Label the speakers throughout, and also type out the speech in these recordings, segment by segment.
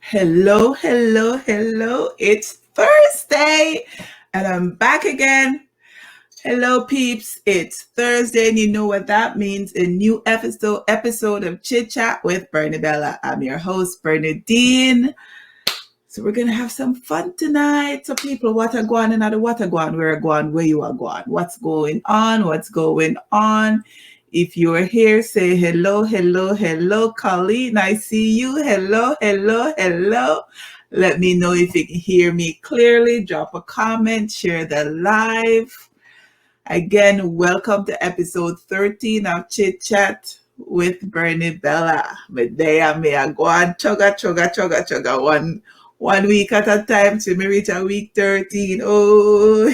Speaker 1: Hello, hello, hello. It's Thursday and I'm back again. Hello, peeps. It's Thursday and you know what that means. A new episode of Chit Chat with Bernabella. I'm your host, Bernadine. So we're going to have some fun tonight. So people, what are going on? What are going? Where are going? Where you are going? What's going on? What's going on? If you are here, say hello, hello, hello, Colleen. I see you. Hello, hello, hello. Let me know if you can hear me clearly. Drop a comment, share the live. Again, welcome to episode 13 of Chit Chat with Bernabella. Medea me I go on chugga one week at a time till me reach a week 13. Oh.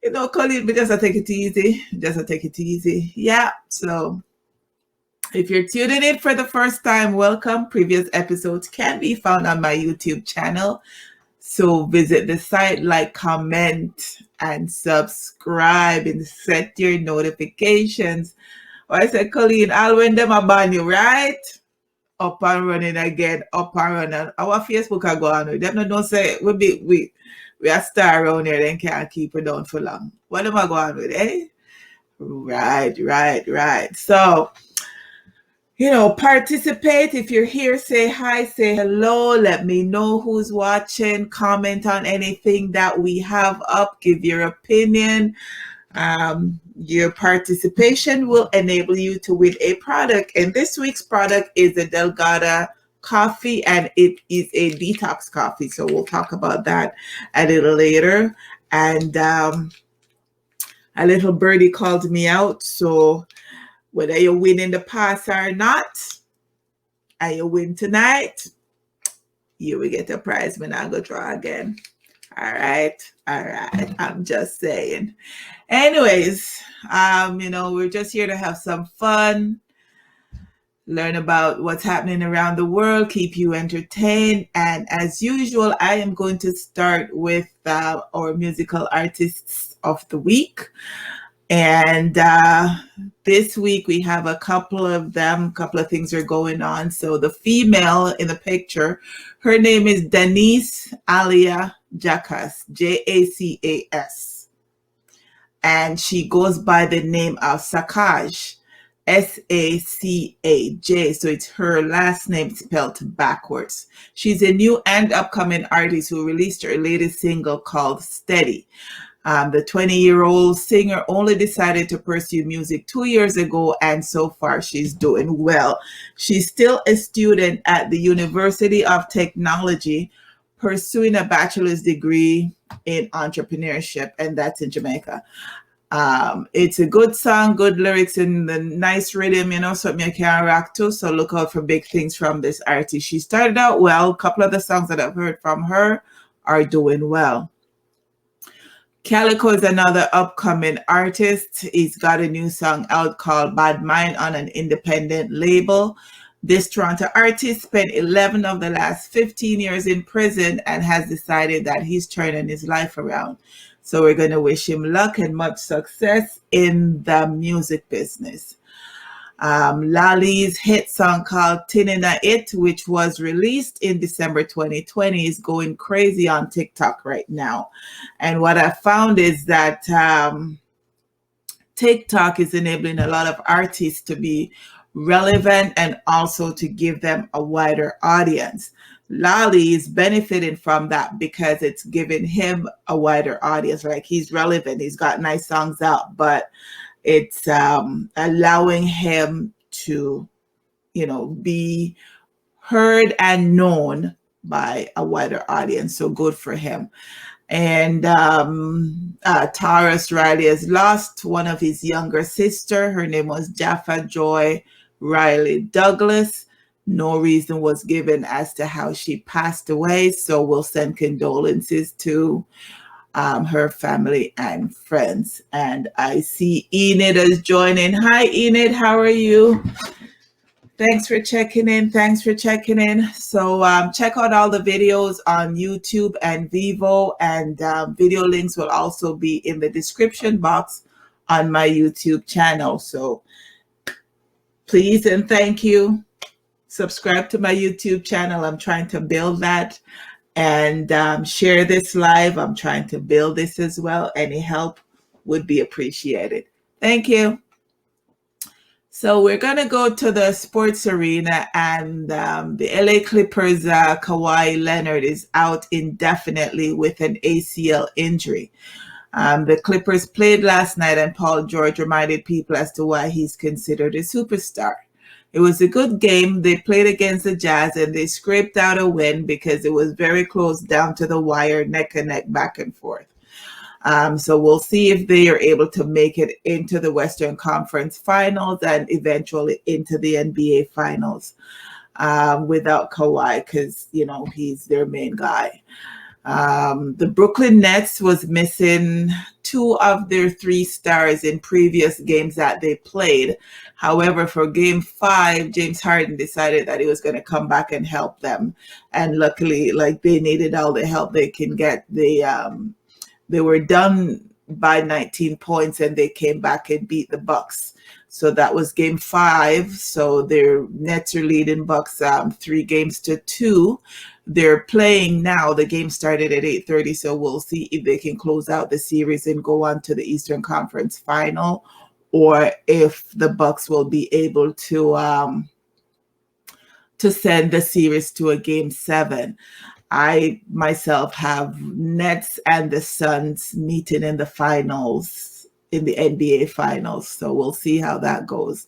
Speaker 1: You know, Colleen, but just to take it easy. Yeah. So if you're tuning in for the first time, welcome. Previous episodes can be found on my YouTube channel. So visit the site, like, comment, and subscribe and set your notifications. Or I said, Colleen, I'll when them a ban you, right? Up and running again, up and running. Our Facebook are going on. Them don't say we are star around here, then can't keep it down for long. What am I going with, eh? Right. So, you know, participate. If you're here, say hi, say hello. Let me know who's watching. Comment on anything that we have up. Give your opinion. Your participation will enable you to win a product. And this week's product is a Delgada coffee, and it is a detox coffee. So we'll talk about that a little later. And a little birdie called me out. So whether you win in the past or not, and you win tonight, you will get a prize when I go draw again. All right. I'm just saying. Anyways, you know, we're just here to have some fun, learn about what's happening around the world, keep you entertained. And as usual, I am going to start with our musical artists of the week. And this week we have a couple of things are going on. So the female in the picture, her name is Denise Alia Jacas, Jacas. And she goes by the name of Sacaj, Sacaj. So it's her last name spelled backwards. She's a new and upcoming artist who released her latest single called Steady. The 20-year-old singer only decided to pursue music 2 years ago, and so far she's doing well. She's still a student at the University of Technology, pursuing a bachelor's degree in entrepreneurship, and that's in Jamaica. It's a good song, good lyrics, and the nice rhythm, you know, something you can rock to. So look out for big things from this artist. She started out well. A couple of the songs that I've heard from her are doing well. Calico is another upcoming artist. He's got a new song out called Bad Mind on an independent label. This Toronto artist spent 11 of the last 15 years in prison and has decided that he's turning his life around. So we're going to wish him luck and much success in the music business. Lali's hit song called Tinina It, which was released in December 2020, is going crazy on TikTok right now. And what I found is that TikTok is enabling a lot of artists to be relevant and also to give them a wider audience. Lali is benefiting from that because it's giving him a wider audience. Like, he's relevant, he's got nice songs out, but it's allowing him to, you know, be heard and known by a wider audience. So good for him. And Taurus Riley has lost one of his younger sister. Her name was Jaffa Joy Riley Douglas. No reason was given as to how she passed away. So we'll send condolences to her family and friends. And I see Enid is joining. Hi, Enid. How are you? Thanks for checking in. So check out all the videos on YouTube and Vivo, and video links will also be in the description box on my YouTube channel. So please and thank you. subscribe to my YouTube channel. I'm trying to build that, and share this live. I'm trying to build this as well. Any help would be appreciated. Thank you. So we're going to go to the sports arena, and the LA Clippers, Kawhi Leonard is out indefinitely with an ACL injury. The Clippers played last night, and Paul George reminded people as to why he's considered a superstar. It was a good game. They played against the Jazz, and they scraped out a win because it was very close, down to the wire, neck and neck, back and forth. So we'll see if they are able to make it into the Western Conference Finals and eventually into the NBA Finals without Kawhi, because, you know, he's their main guy. The Brooklyn Nets was missing 2 of their 3 stars in previous games that they played. However, for Game 5, James Harden decided that he was going to come back and help them. And luckily, like, they needed all the help they can get. They were done by 19 points, and they came back and beat the Bucks. So that was Game 5. So their Nets are leading Bucks 3-2. They're playing now. The game started at 8:30, so we'll see if they can close out the series and go on to the Eastern Conference Final, or if the Bucks will be able to send the series to a Game 7. I myself have Nets and the Suns meeting in the finals, in the NBA Finals. So we'll see how that goes.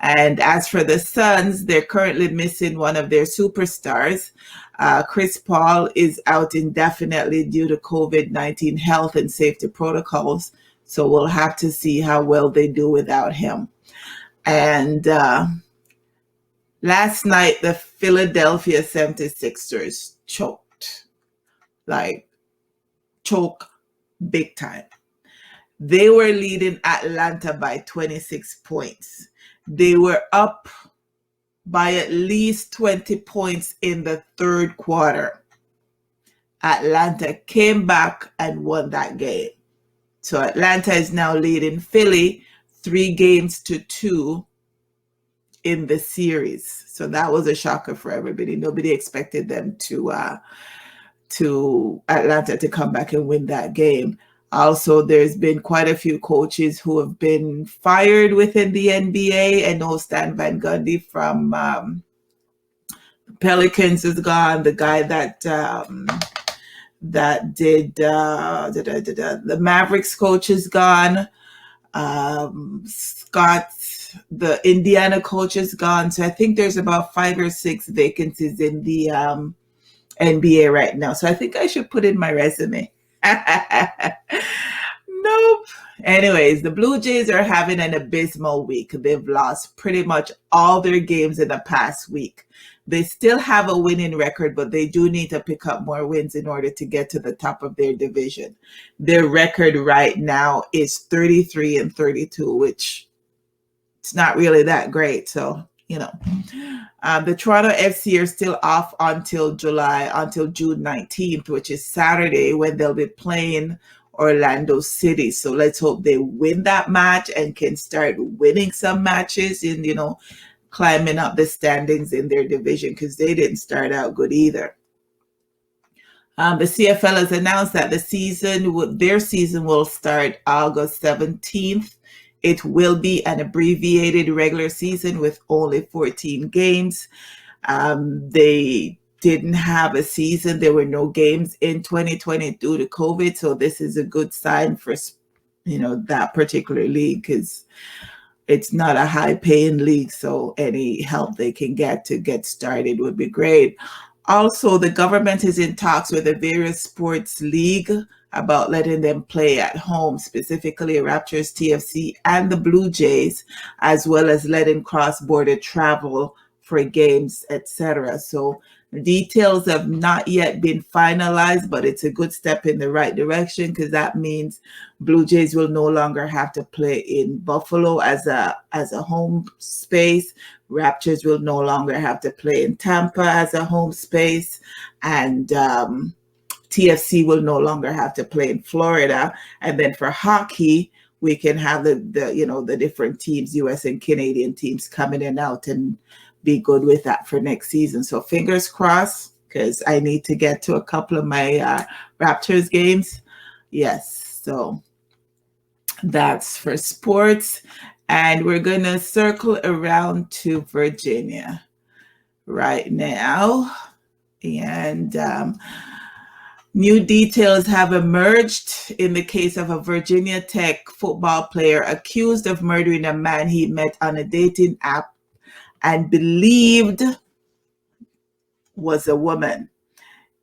Speaker 1: And as for the Suns, they're currently missing one of their superstars. Chris Paul is out indefinitely due to COVID-19 health and safety protocols. So we'll have to see how well they do without him. And last night, the Philadelphia 76ers choked big time. They were leading Atlanta by 26 points. They were up by at least 20 points in the third quarter. Atlanta came back and won that game. So Atlanta is now leading Philly 3-2 in the series. So that was a shocker for everybody. Nobody expected them to Atlanta to come back and win that game. Also, there's been quite a few coaches who have been fired within the NBA. I know Stan Van Gundy from Pelicans is gone. The guy that did the Mavericks coach is gone. Scott, the Indiana coach, is gone. So I think there's about 5 or 6 vacancies in the NBA right now. So I think I should put in my resume. Nope. Anyways, the Blue Jays are having an abysmal week. They've lost pretty much all their games in the past week. They still have a winning record, but they do need to pick up more wins in order to get to the top of their division. Their record right now is 33-32, which it's not really that great. So, you know, the Toronto FC are still off until June 19th, which is Saturday, when they'll be playing Orlando City. So let's hope they win that match and can start winning some matches and, you know, climbing up the standings in their division, because they didn't start out good either. The CFL has announced that their season will start August 17th. It will be an abbreviated regular season with only 14 games. They didn't have a season. There were no games in 2020 due to COVID. So this is a good sign for, you know, that particular league, because it's not a high-paying league. So any help they can get to get started would be great. Also, the government is in talks with the various sports league about letting them play at home, specifically Raptors, TFC, and the Blue Jays, as well as letting cross-border travel for games, etc. So details have not yet been finalized, but it's a good step in the right direction, because that means Blue Jays will no longer have to play in Buffalo as a home space. Raptors will no longer have to play in Tampa as a home space, and TFC will no longer have to play in Florida. And then for hockey, we can have the different teams, US and Canadian teams, coming in and out and be good with that for next season. So fingers crossed, because I need to get to a couple of my Raptors games. Yes, so that's for sports. And we're going to circle around to Virginia right now. And new details have emerged in the case of a Virginia Tech football player accused of murdering a man he met on a dating app and believed was a woman.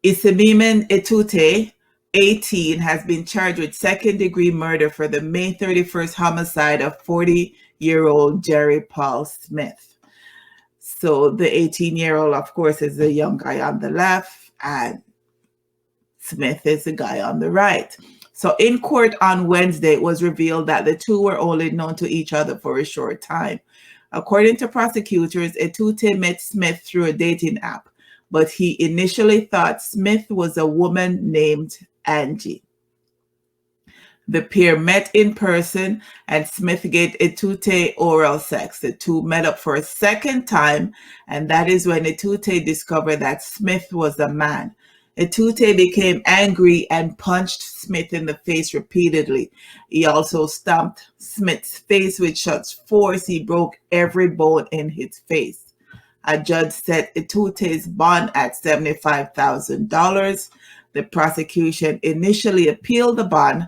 Speaker 1: Isemimen Etute, 18, has been charged with second-degree murder for the May 31st homicide of 40-year-old Jerry Paul Smith. So the 18-year-old, of course, is the young guy on the left, and Smith is the guy on the right. So in court on Wednesday, it was revealed that the two were only known to each other for a short time. According to prosecutors, Etute met Smith through a dating app, but he initially thought Smith was a woman named Angie. The pair met in person, and Smith gave Etute oral sex. The two met up for a second time, and that is when Etute discovered that Smith was a man. Etute became angry and punched Smith in the face repeatedly. He also stomped Smith's face with such force he broke every bone in his face. A judge set Etute's bond at $75,000. The prosecution initially appealed the bond,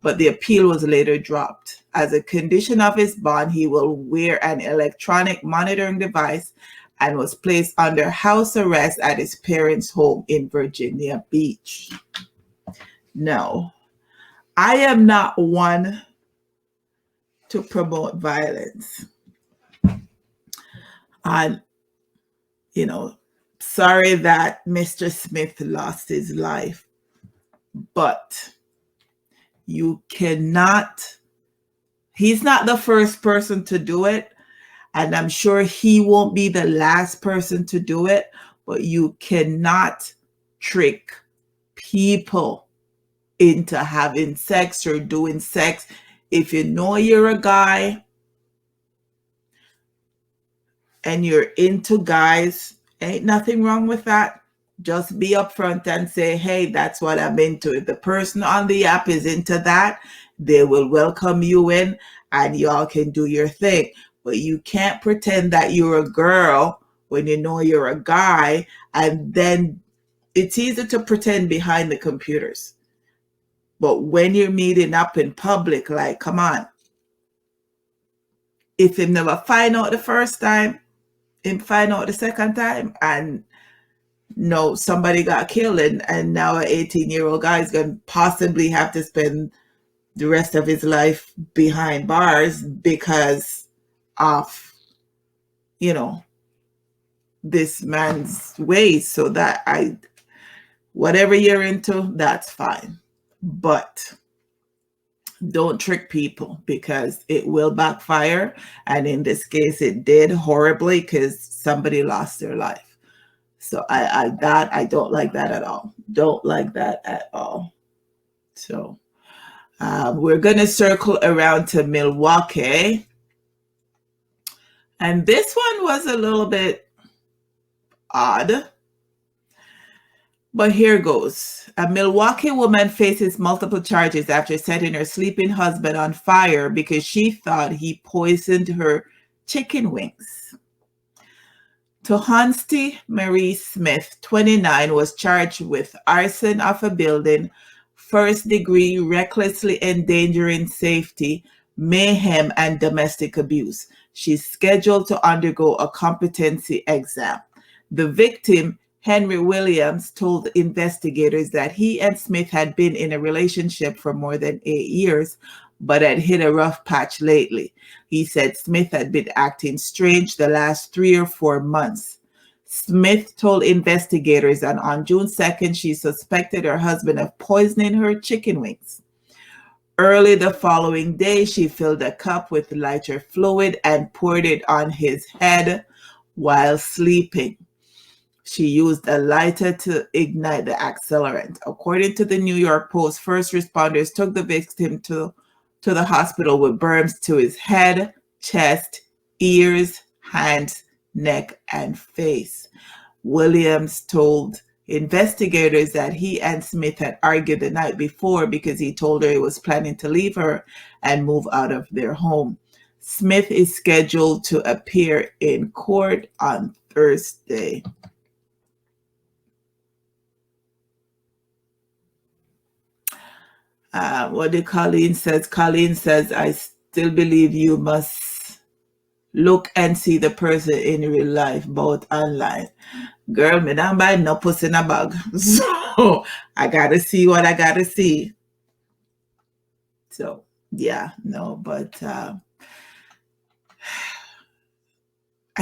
Speaker 1: but the appeal was later dropped. As a condition of his bond, he will wear an electronic monitoring device and was placed under house arrest at his parents' home in Virginia Beach. No, I am not one to promote violence. And, sorry that Mr. Smith lost his life, but you cannot, he's not the first person to do it, and I'm sure he won't be the last person to do it, but you cannot trick people into having sex or doing sex. If you know you're a guy and you're into guys, ain't nothing wrong with that. Just be upfront and say, hey, that's what I'm into. If the person on the app is into that, they will welcome you in and y'all can do your thing. But you can't pretend that you're a girl when you know you're a guy, and then it's easy to pretend behind the computers. But when you're meeting up in public, like, come on. If you never find out the first time, him find out the second time, and no, somebody got killed, and now an 18-year-old guy is going to possibly have to spend the rest of his life behind bars because of, this man's ways. So that whatever you're into, that's fine. But don't trick people, because it will backfire. And in this case, it did horribly because somebody lost their life. So I don't like that at all. Don't like that at all. So we're going to circle around to Milwaukee. And this one was a little bit odd. But here goes. A Milwaukee woman faces multiple charges after setting her sleeping husband on fire because she thought he poisoned her chicken wings. Tohansty Marie Smith, 29, was charged with arson of a building, first-degree recklessly endangering safety, mayhem, and domestic abuse. She's scheduled to undergo a competency exam. The victim, Henry Williams, told investigators that he and Smith had been in a relationship for more than 8 years, but had hit a rough patch lately. He said Smith had been acting strange the last 3 or 4 months. Smith told investigators that on June 2nd, she suspected her husband of poisoning her chicken wings. Early the following day, she filled a cup with lighter fluid and poured it on his head while sleeping. She used a lighter to ignite the accelerant. According to the New York Post, first responders took the victim to the hospital with burns to his head, chest, ears, hands, neck, and face. Williams told investigators that he and Smith had argued the night before because he told her he was planning to leave her and move out of their home. Smith is scheduled to appear in court on Thursday. What did Colleen says? Colleen says, I still believe you must look and see the person in real life, both online. Girl, me don't buy no pussy in a bag. So I gotta see what I gotta see. So yeah, no, but I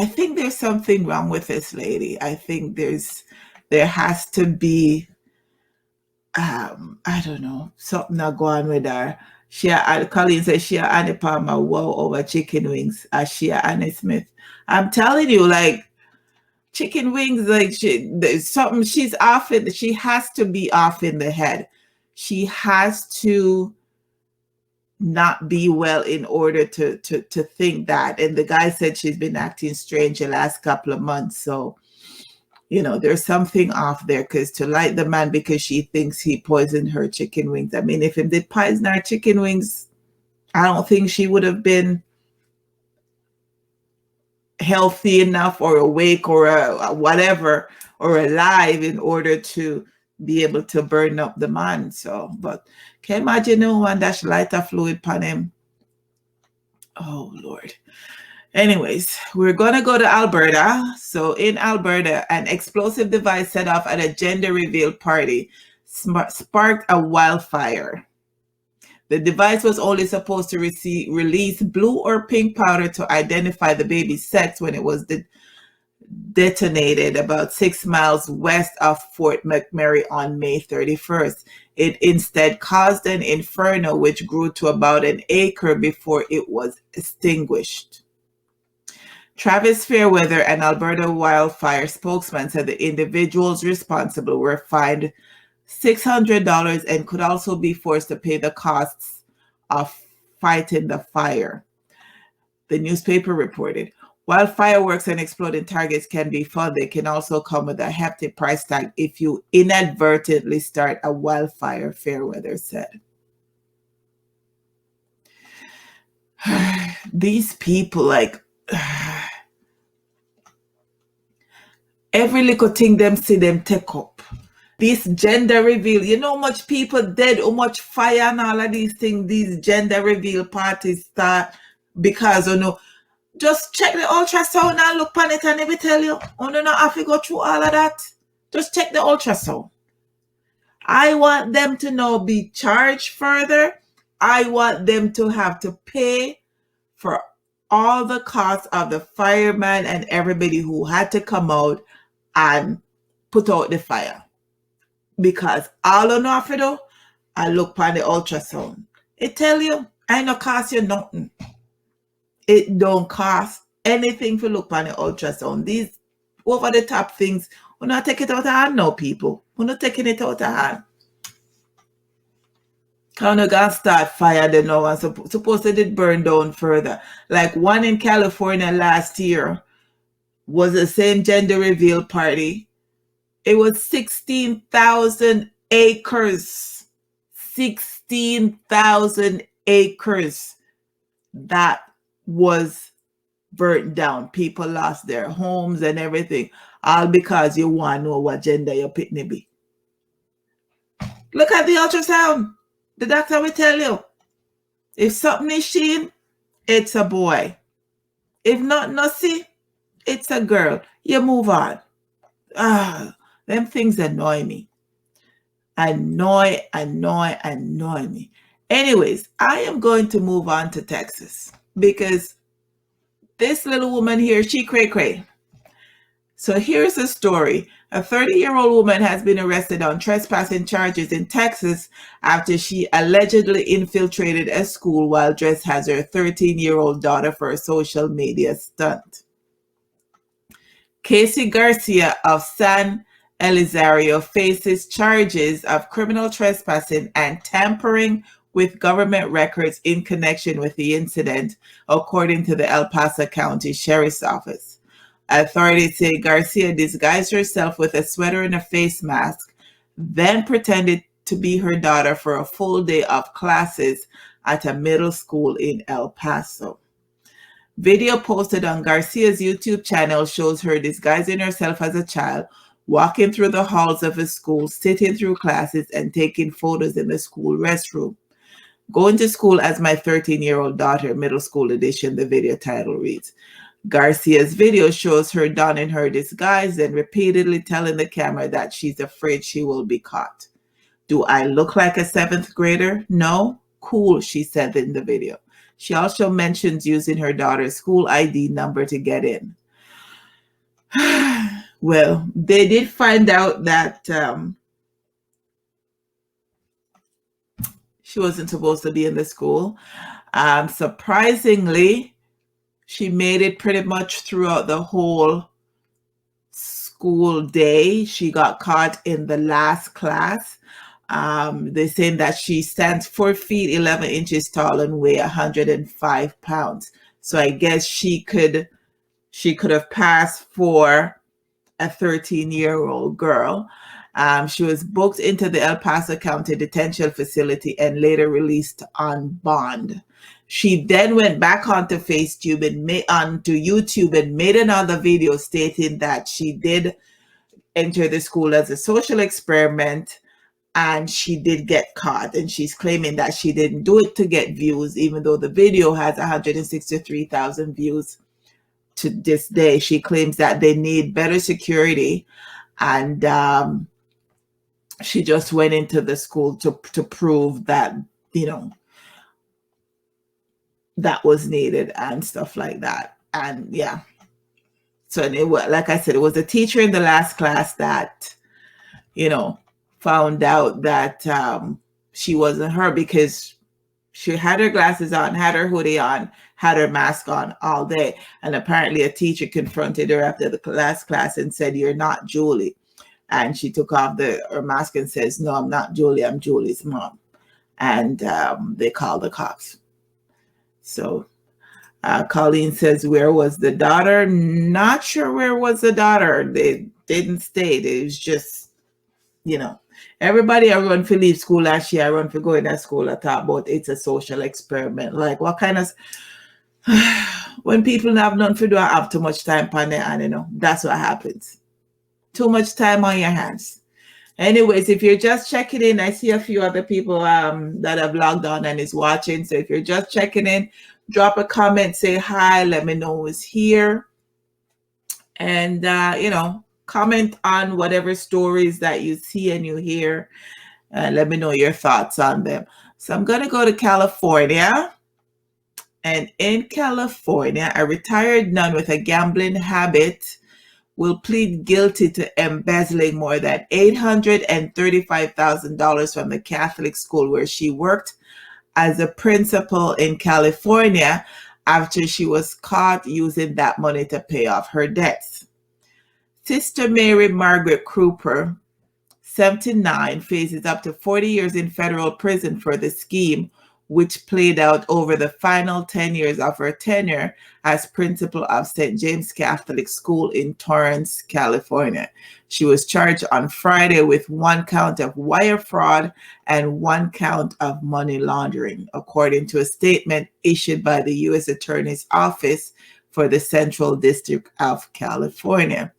Speaker 1: think there's something wrong with this lady. I think there has to be I don't know, something not going with her. Colleen says she Annie Palmer wow over chicken wings as she Annie Smith. I'm telling you, like chicken wings, like there's something she's off in. She has to be off in the head. She has to not be well in order to think that. And the guy said she's been acting strange the last couple of months. So there's something off there, because to like the man because she thinks he poisoned her chicken wings. I mean, if he did poison her chicken wings, I don't think she would have been healthy enough or awake or whatever or alive in order to be able to burn up the man. So, but can you imagine no one dash lighter fluid upon him? Oh, Lord. Anyways, we're going to go to Alberta. So in Alberta, an explosive device set off at a gender reveal party sparked a wildfire. The device was only supposed to release blue or pink powder to identify the baby's sex when it was detonated about 6 miles west of Fort McMurray on May 31st. It instead caused an inferno which grew to about an acre before it was extinguished. Travis Fairweather, an Alberta wildfire spokesman, said the individuals responsible were fined $600 and could also be forced to pay the costs of fighting the fire. The newspaper reported, while fireworks and exploding targets can be fun, they can also come with a hefty price tag if you inadvertently start a wildfire, Fairweather said. These people, like, every little thing them see them take up. This gender reveal, you know how much people dead, how much fire and all of these things, these gender reveal parties start because, just check the ultrasound and look on it and they will tell you, not have to go through all of that. Just check the ultrasound. I want them to now be charged further. I want them to have to pay for all the costs of the fireman and everybody who had to come out and put out the fire. Because all I know have to do, I look on the ultrasound. It tell you, I no cost you nothing. It don't cost anything to look on the ultrasound. These over the top things, we're not taking it out of hand now, people. We're not taking it out of hand. Kind of gonna start fire then now and supposed to did burn down further. Like one in California last year was the same gender reveal party. It was 16,000 acres. 16,000 acres that was burnt down. People lost their homes and everything. All because you want to know what gender your pitney be. Look at the ultrasound. The doctor will tell you. If something is sheen, it's a boy. If not nothing, it's a girl. You move on. Them things annoy me. Annoy me. Anyways, I am going to move on to Texas because this little woman here, she cray. So here's the story. A 30-year-old woman has been arrested on trespassing charges in Texas after she allegedly infiltrated a school while dressed as her 13-year-old daughter for a social media stunt. Casey Garcia of San Elizario faces charges of criminal trespassing and tampering with government records in connection with the incident, according to the El Paso County Sheriff's Office. Authorities say Garcia disguised herself with a sweater and a face mask, then pretended to be her daughter for a full day of classes at a middle school in El Paso. Video posted on Garcia's YouTube channel shows her disguising herself as a child, walking through the halls of a school, sitting through classes, and taking photos in the school restroom. Going to school as my 13-year-old daughter, middle school edition, the video title reads. Garcia's video shows her donning her disguise and repeatedly telling the camera that she's afraid she will be caught. Do I look like a 7th grader? No? Cool, she said in the video. She also mentions using her daughter's school ID number to get in. Well, they did find out that she wasn't supposed to be in the school. Surprisingly, she made it pretty much throughout the whole school day. She got caught in the last class. They're saying that she stands 4 feet 11 inches tall and weigh 105 pounds. So I guess she could have passed for a 13-year-old girl. She was booked into the El Paso County Detention Facility and later released on bond. She then went back onto YouTube and made another video stating that she did enter the school as a social experiment and she did get caught. And she's claiming that she didn't do it to get views, even though the video has 163,000 views to this day. She claims that they need better security, and she just went into the school to prove that, that was needed and stuff like that. And yeah, so like I said, it was a teacher in the last class that, found out that she wasn't her, because she had her glasses on, had her hoodie on, had her mask on all day. And apparently a teacher confronted her after the last class and said, "You're not Julie." And she took off her mask and says, "No, I'm not Julie. I'm Julie's mom." And they called the cops. So Colleen says, "Where was the daughter?" Not sure where was the daughter. They didn't state. It was just, everybody I run for leave school last year, I run for going to school, I thought about it's a social experiment. Like, what kind of, when people have nothing to do, I have too much time on their hand, that's what happens. Too much time on your hands. Anyways, if you're just checking in, I see a few other people that have logged on and is watching. So if you're just checking in, drop a comment, say hi, let me know who's here. And, comment on whatever stories that you see and you hear. Let me know your thoughts on them. So I'm going to go to California. And in California, a retired nun with a gambling habit will plead guilty to embezzling more than $835,000 from the Catholic school where she worked as a principal in California after she was caught using that money to pay off her debts. Sister Mary Margaret Cooper, 79, faces up to 40 years in federal prison for the scheme, which played out over the final 10 years of her tenure as principal of St. James Catholic School in Torrance, California. She was charged on Friday with 1 count of wire fraud and 1 count of money laundering, according to a statement issued by the U.S. Attorney's Office for the Central District of California.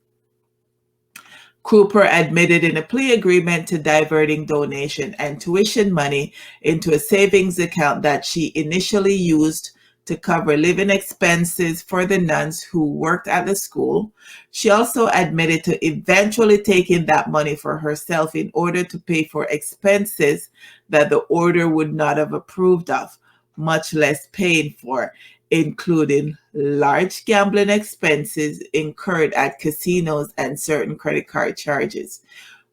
Speaker 1: Cooper admitted in a plea agreement to diverting donation and tuition money into a savings account that she initially used to cover living expenses for the nuns who worked at the school. She also admitted to eventually taking that money for herself in order to pay for expenses that the order would not have approved of, much less paying for, including large gambling expenses incurred at casinos and certain credit card charges.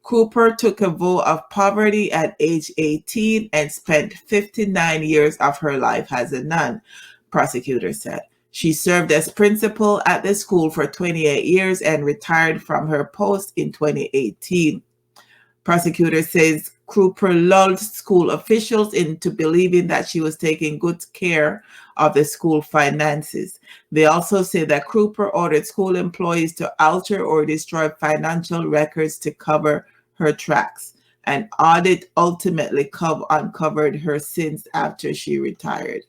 Speaker 1: Cooper took a vow of poverty at age 18 and spent 59 years of her life as a nun, prosecutors said. She served as principal at the school for 28 years and retired from her post in 2018. Prosecutor says Cooper lulled school officials into believing that she was taking good care of the school finances. They also say that Cooper ordered school employees to alter or destroy financial records to cover her tracks. An audit ultimately uncovered her sins after she retired.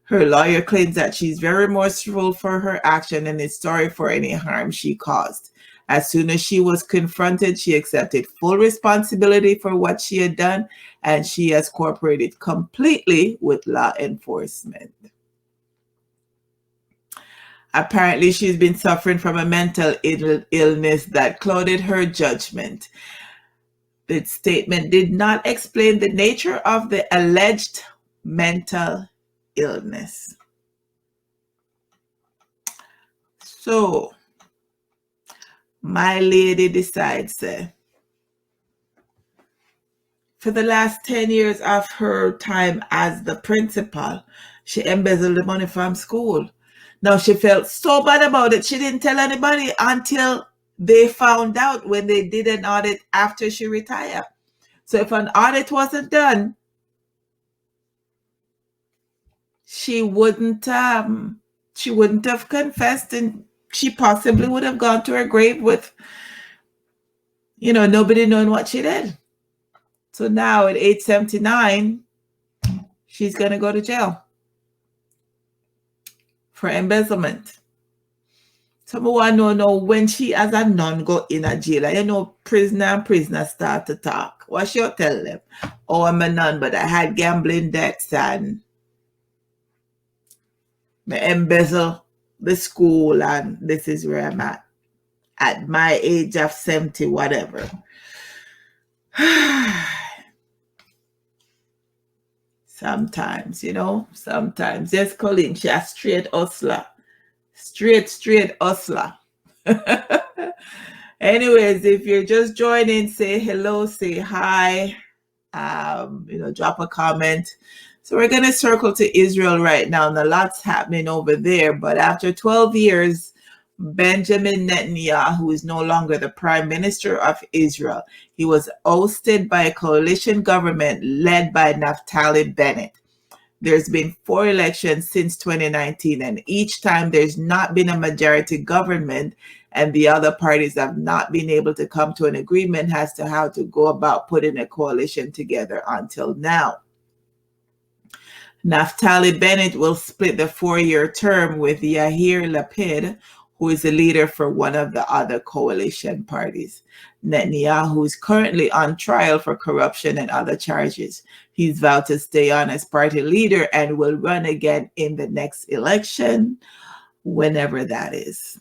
Speaker 1: Her lawyer claims that she's very remorseful for her action and is sorry for any harm she caused. As soon as she was confronted, she accepted full responsibility for what she had done, and she has cooperated completely with law enforcement. Apparently, she's been suffering from a mental illness that clouded her judgment. The statement did not explain the nature of the alleged mental illness. So, my lady decides for the last 10 years of her time as the principal, she embezzled the money from school. Now, she felt so bad about it, she didn't tell anybody until they found out when they did an audit after she retired. So if an audit wasn't done, she wouldn't have confessed, and she possibly would have gone to her grave with, nobody knowing what she did. So now at age 79, she's going to go to jail for embezzlement. Someone want to know when she as a nun go in a jail. Prisoner and prisoner start to talk. What she'll tell them? Oh, I'm a nun, but I had gambling debts and I embezzle the school, and this is where I'm at my age of 70, whatever. Sometimes. Yes, Colleen, she's a straight hustler. Straight hustler. Anyways, if you're just joining, say hello, say hi, drop a comment. So we're going to circle to Israel right now, and a lot's happening over there. But after 12 years, Benjamin Netanyahu, who is no longer the prime minister of Israel, he was ousted by a coalition government led by Naftali Bennett. There's been 4 elections since 2019, and each time there's not been a majority government, and the other parties have not been able to come to an agreement as to how to go about putting a coalition together until now. Naftali Bennett will split the 4-year term with Yair Lapid, who is the leader for one of the other coalition parties. Netanyahu is currently on trial for corruption and other charges. He's vowed to stay on as party leader and will run again in the next election, whenever that is.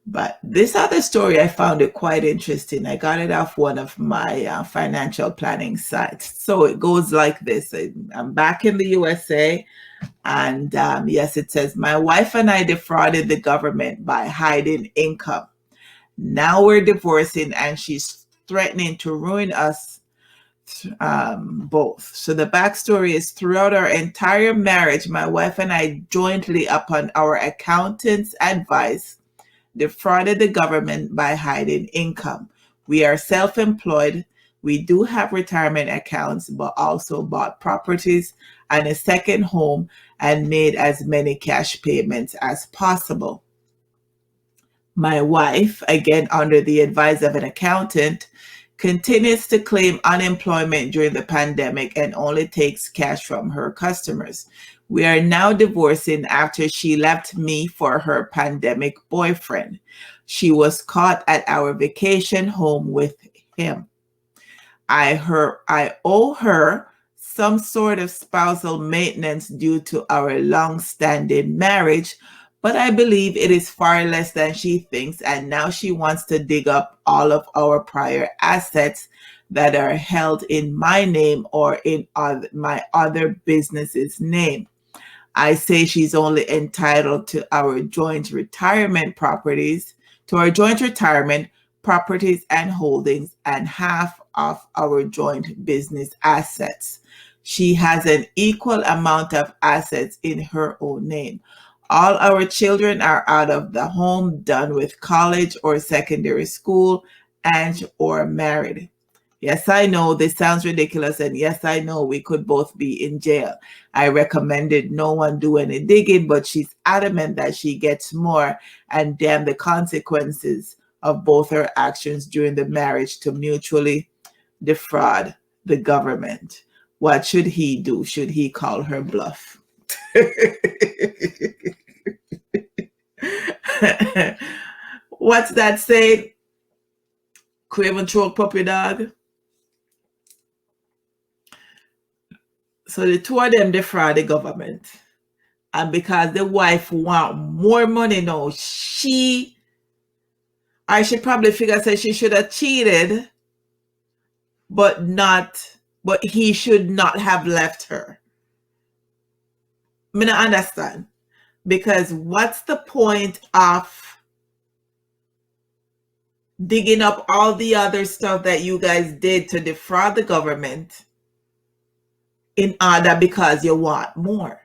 Speaker 1: But this other story, I found it quite interesting. I got it off one of my financial planning sites. So it goes like this. I'm back in the USA. And yes, it says, my wife and I defrauded the government by hiding income. Now we're divorcing and she's threatening to ruin us both. So the backstory is, throughout our entire marriage, my wife and I jointly, upon our accountant's advice, defrauded the government by hiding income. We are self-employed. We do have retirement accounts, but also bought properties and a second home and made as many cash payments as possible. My wife, again under the advice of an accountant, continues to claim unemployment during the pandemic and only takes cash from her customers. We are now divorcing after she left me for her pandemic boyfriend. She was caught at our vacation home with him. I owe her some sort of spousal maintenance due to our long-standing marriage, but I believe it is far less than she thinks, and now she wants to dig up all of our prior assets that are held in my name or in my other business's name. I say she's only entitled to our joint retirement properties, and holdings, and half of our joint business assets. She has an equal amount of assets in her own name. All our children are out of the home, done with college or secondary school, and or married. Yes, I know this sounds ridiculous, and yes, I know we could both be in jail. I recommended no one do any digging, but she's adamant that she gets more, and damn the consequences of both her actions during the marriage to mutually defraud the government. What should he do? Should he call her bluff? What's that saying? Craven choke puppy dog. So the two of them defraud the government. And because the wife want more money now, I should probably figure that she should have cheated, but he should not have left her. I mean, I understand. Because what's the point of digging up all the other stuff that you guys did to defraud the government in order because you want more?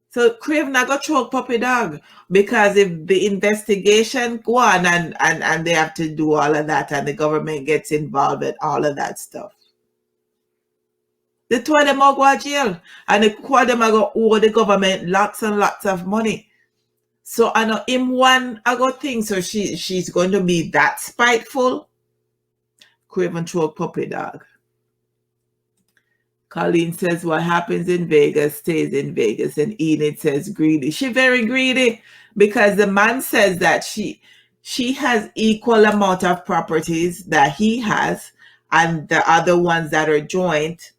Speaker 1: So Crave not go choke puppy dog, because if the investigation go on and they have to do all of that and the government gets involved in all of that stuff, the two of them are go to jail and the two of them are go owe the government lots and lots of money. So I know him one I go think so she's going to be that spiteful. Craven choke puppy dog. Colleen says what happens in Vegas stays in Vegas, and Enid says greedy. She very greedy because the man says that she has equal amount of properties that he has, and the other ones that are joint,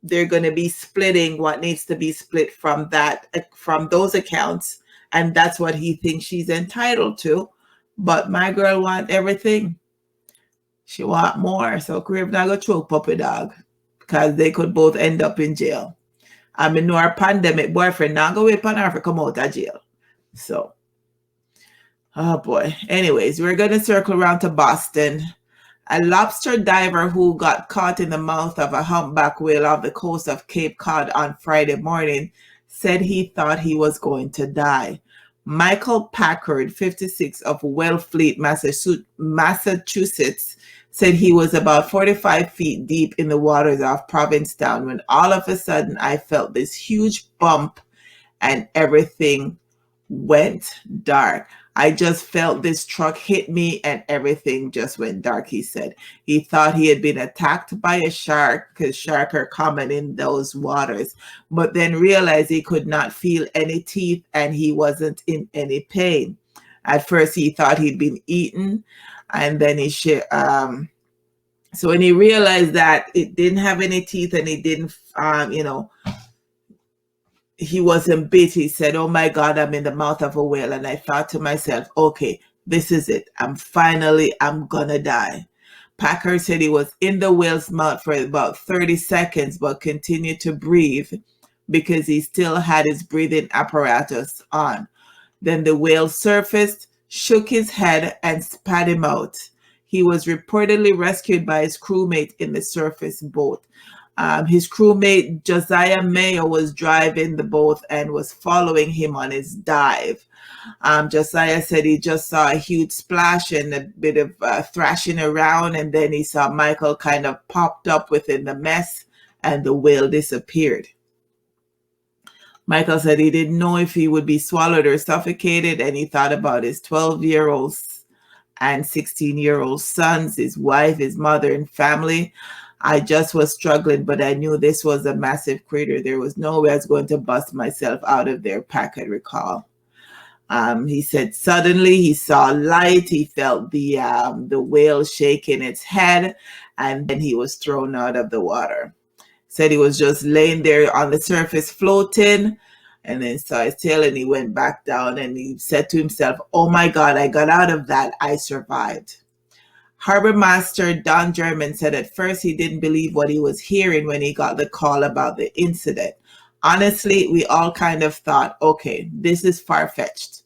Speaker 1: they're going to be splitting what needs to be split from those accounts, and that's what he thinks she's entitled to. But my girl want everything. She want more. So Crave not go choke puppy dog, because they could both end up in jail. I mean, no, our pandemic boyfriend not go wait for her to come out of jail. So, oh boy. Anyways, we're going to circle around to Boston. A lobster diver who got caught in the mouth of a humpback whale off the coast of Cape Cod on Friday morning said he thought he was going to die. Michael Packard, 56, of Wellfleet, Massachusetts, said he was about 45 feet deep in the waters off Provincetown when all of a sudden I felt this huge bump and everything went dark. I just felt this truck hit me and everything just went dark, he said. He thought he had been attacked by a shark, because sharks are common in those waters, but then realized he could not feel any teeth and he wasn't in any pain. At first he thought he'd been eaten, and then so when he realized that it didn't have any teeth and it didn't, he wasn't bit, he said, oh my God, I'm in the mouth of a whale. And I thought to myself, okay, this is it. I'm gonna die. Packer said he was in the whale's mouth for about 30 seconds, but continued to breathe because he still had his breathing apparatus on. Then the whale surfaced, shook his head, and spat him out. He was reportedly rescued by his crewmate in the surface boat. His crewmate, Josiah Mayo, was driving the boat and was following him on his dive. Josiah said he just saw a huge splash and a bit of thrashing around, and then he saw Michael kind of popped up within the mess, and the whale disappeared. Michael said he didn't know if he would be swallowed or suffocated, and he thought about his 12-year-old and 16-year-old sons, his wife, his mother, and family. I just was struggling, but I knew this was a massive crater. There was no way I was going to bust myself out of there, Packard recalled. He said suddenly he saw light. He felt the whale shaking its head, and then he was thrown out of the water. Said he was just laying there on the surface floating, and then saw his tail, and he went back down, and he said to himself, oh my God, I got out of that. I survived. Harbor Master Don German said at first he didn't believe what he was hearing when he got the call about the incident. Honestly, we all kind of thought, okay, this is far-fetched.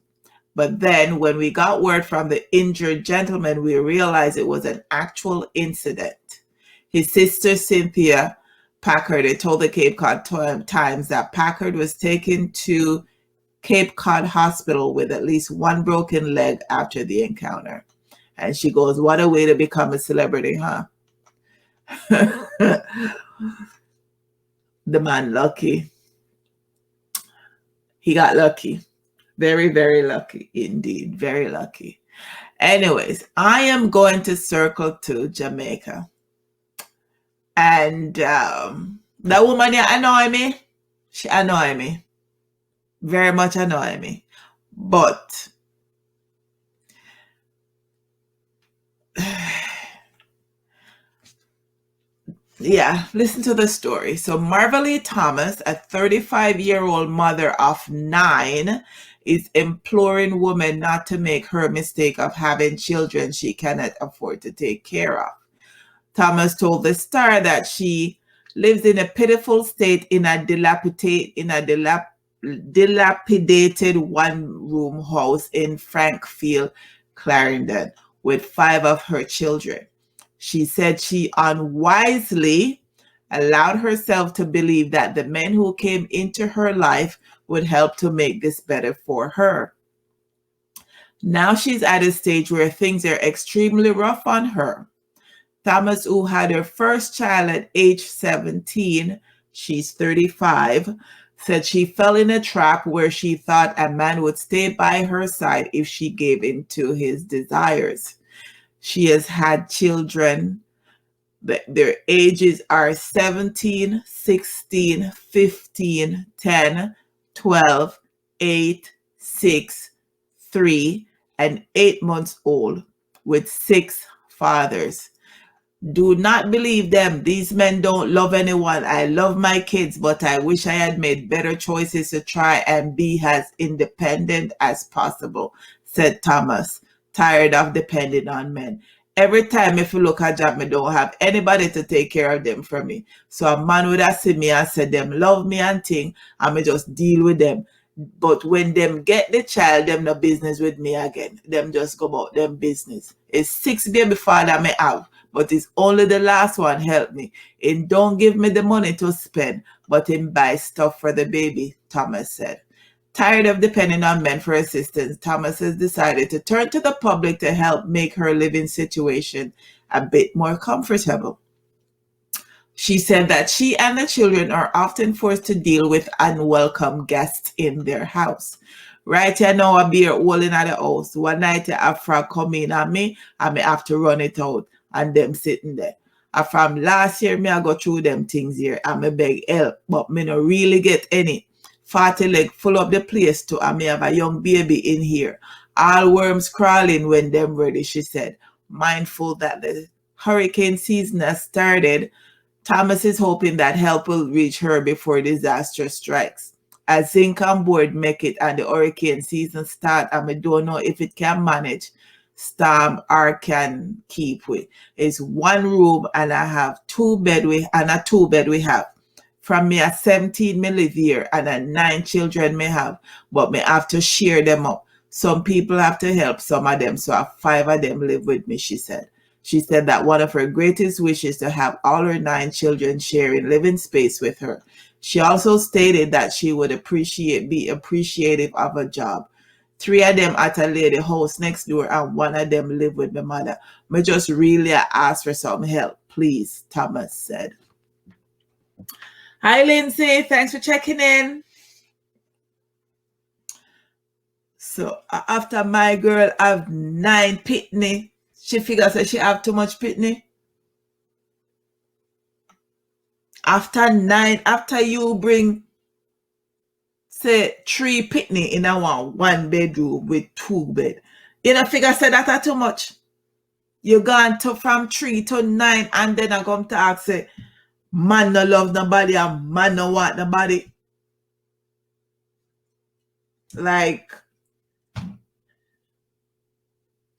Speaker 1: But then when we got word from the injured gentleman, we realized it was an actual incident. His sister, Cynthia Packard, had told the Cape Cod Times that Packard was taken to Cape Cod Hospital with at least one broken leg after the encounter. And she goes, what a way to become a celebrity, huh? The man lucky. He got lucky. Very, very lucky indeed. Very lucky. Anyways, I am going to circle to Jamaica. And that woman here annoy me. She annoy me. Very much annoy me. But yeah, listen to the story. So Marvalee Thomas, a 35-year-old mother of 9, is imploring women not to make her mistake of having children she cannot afford to take care of. Thomas told the Star that she lives in a pitiful state in a dilapidated one-room house in Frankfield, Clarendon, with 5 of her children. She said she unwisely allowed herself to believe that the men who came into her life would help to make this better for her. Now she's at a stage where things are extremely rough on her. Thomas, who had her first child at age 17, she's 35, said she fell in a trap where she thought a man would stay by her side if she gave in to his desires. She has had children. Their ages are 17, 16, 15, 10, 12, 8, 6, 3, and 8 months old, with 6 fathers. Do not believe them. These men don't love anyone. I love my kids, but I wish I had made better choices to try and be as independent as possible, said Thomas, tired of depending on men. Every time if you look at job, me don't have anybody to take care of them for me. So a man would have seen me and said them love me and thing, and me just deal with them. But when them get the child, them no business with me again. Them just go about them business. It's 6 baby father me have, but it's only the last one help me. And don't give me the money to spend, but him buy stuff for the baby, Thomas said. Tired of depending on men for assistance, Thomas has decided to turn to the public to help make her living situation a bit more comfortable. She said that she and the children are often forced to deal with unwelcome guests in their house. Right here now, a beer all in the house. One night, a frog come in on me, and me have to run it out, and them sitting there. And from last year, me I go through them things here, and me beg help, but me no really get any. 40 leg full up the place too, and me have a young baby in here. All worms crawling when them ready, she said. Mindful that the hurricane season has started, Thomas is hoping that help will reach her before disaster strikes. As zinc on board make it and the hurricane season start, and I don't know if it can manage storm or can keep with. It's 1 room and I have 2 bed and a 2 bed we have. From me at 17 me live here and a 9 children me have, but me have to share them up. Some people have to help some of them, so 5 of them live with me, she said. She said that one of her greatest wishes is to have all her 9 children sharing living space with her. She also stated that she would be appreciative of a job. 3 of them at a lady house next door and 1 of them live with my mother. Me just really ask for some help, please, Thomas said. Hi, Lindsay. Thanks for checking in. So after my girl have 9 pitney, she figures that she have too much pitney. After 9, after you bring, say, 3 pitney in a 1 bedroom with 2 bed, you know, figure say that too much. You gone to from 3 to 9, and then I come to ask, say, man no love nobody and man no want nobody. Like,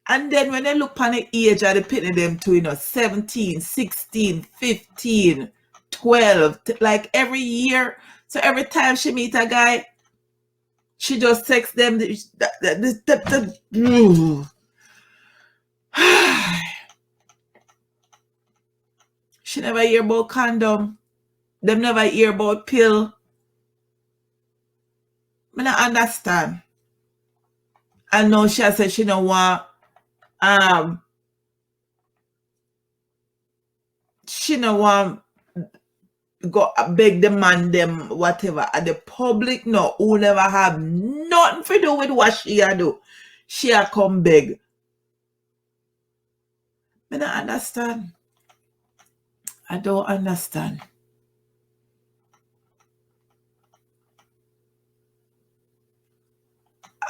Speaker 1: and then when they look on the age of the pitney them too, you know, 17, 16, 15, 12, like every year. So every time she meet a guy, she just texts them. She never hear about condom. Them never hear about pill. I don't understand. I know she said she don't want she no want go beg the man them whatever. And the public no, who never have nothing to do with what she a do. She a come beg. I don't understand. I don't understand.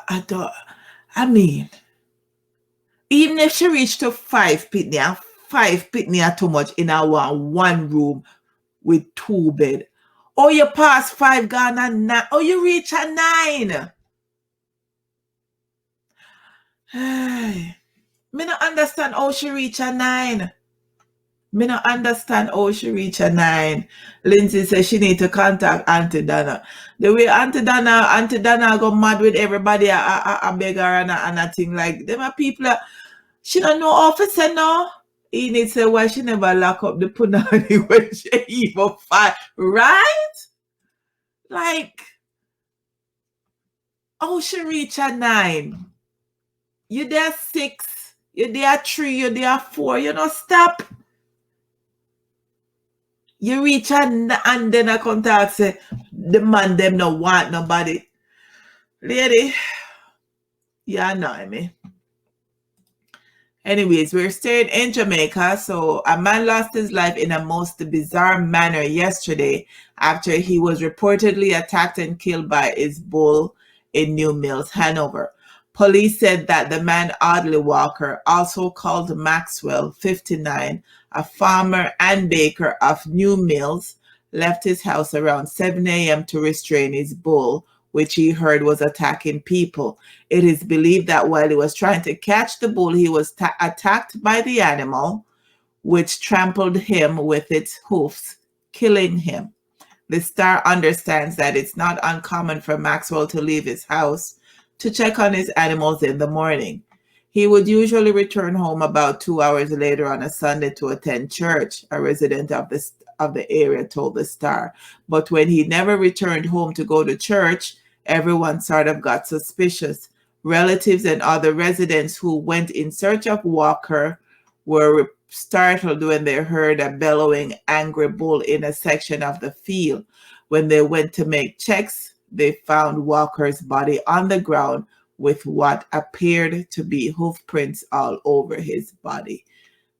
Speaker 1: I mean, even if she reached to 5 pitney, and 5 pitney are too much in a one room with 2 bed. Or you pass 5 gone and 9. Or you reach a 9. Hey, me not understand how she reach a 9. Me not understand how she reach a 9. Lindsay says she need to contact Auntie Donna. The way Auntie Donna go mad with everybody, a beg her and a thing like them are people. She don't know officer no. He needs to say why she never lock up the punani when she even fight. Right? Like, how she reach a 9? You there 6, you there 3, you there 4, you know stop. You reach and then I come talk say the man them no want nobody. Lady, you annoy me. Anyways, we're staying in Jamaica. So a man lost his life in a most bizarre manner yesterday after he was reportedly attacked and killed by his bull in New Mills, Hanover. Police said that the man, Audley Walker, also called Maxwell, 59, a farmer and baker of New Mills, left his house around 7 a.m. to restrain his bull, which he heard was attacking people. It is believed that while he was trying to catch the bull, he was attacked by the animal, which trampled him with its hoofs, killing him. The Star understands that it's not uncommon for Maxwell to leave his house to check on his animals in the morning. He would usually return home about 2 hours later on a Sunday to attend church, a resident of the area told the Star. But when he never returned home to go to church, everyone sort of got suspicious. Relatives and other residents who went in search of Walker were startled when they heard a bellowing, angry bull in a section of the field. When they went to make checks, they found Walker's body on the ground with what appeared to be hoof prints all over his body.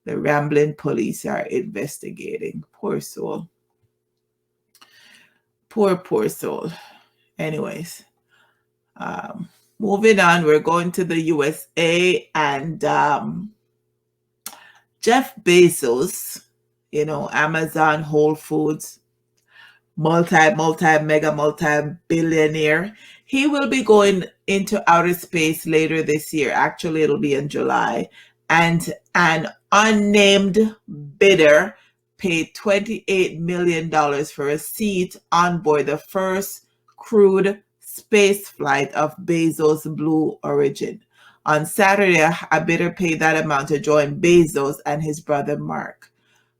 Speaker 1: The Ramblin' police are investigating. Poor soul. Poor soul. Anyways, moving on, we're going to the USA, and Jeff Bezos, Amazon, Whole Foods, multi-billionaire. He will be going into outer space later this year. Actually, it'll be in July. And an unnamed bidder paid $28 million for a seat on board the first crewed space flight of Bezos' Blue Origin. On Saturday, a bidder paid that amount to join Bezos and his brother Mark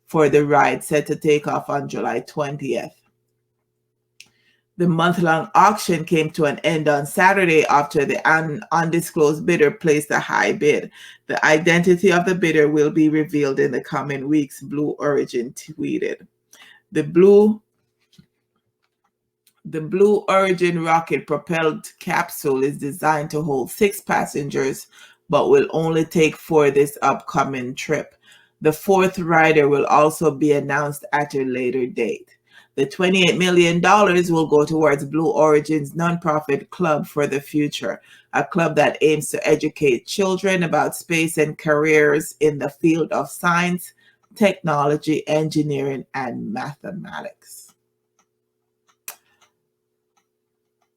Speaker 1: for the ride set to take off on July 20th. The month-long auction came to an end on Saturday after the undisclosed bidder placed a high bid. The identity of the bidder will be revealed in the coming weeks, Blue Origin tweeted. The Blue Origin rocket-propelled capsule is designed to hold 6 passengers, but will only take 4 this upcoming trip. The 4th rider will also be announced at a later date. The $28 million will go towards Blue Origin's nonprofit Club for the Future, a club that aims to educate children about space and careers in the field of science, technology, engineering, and mathematics.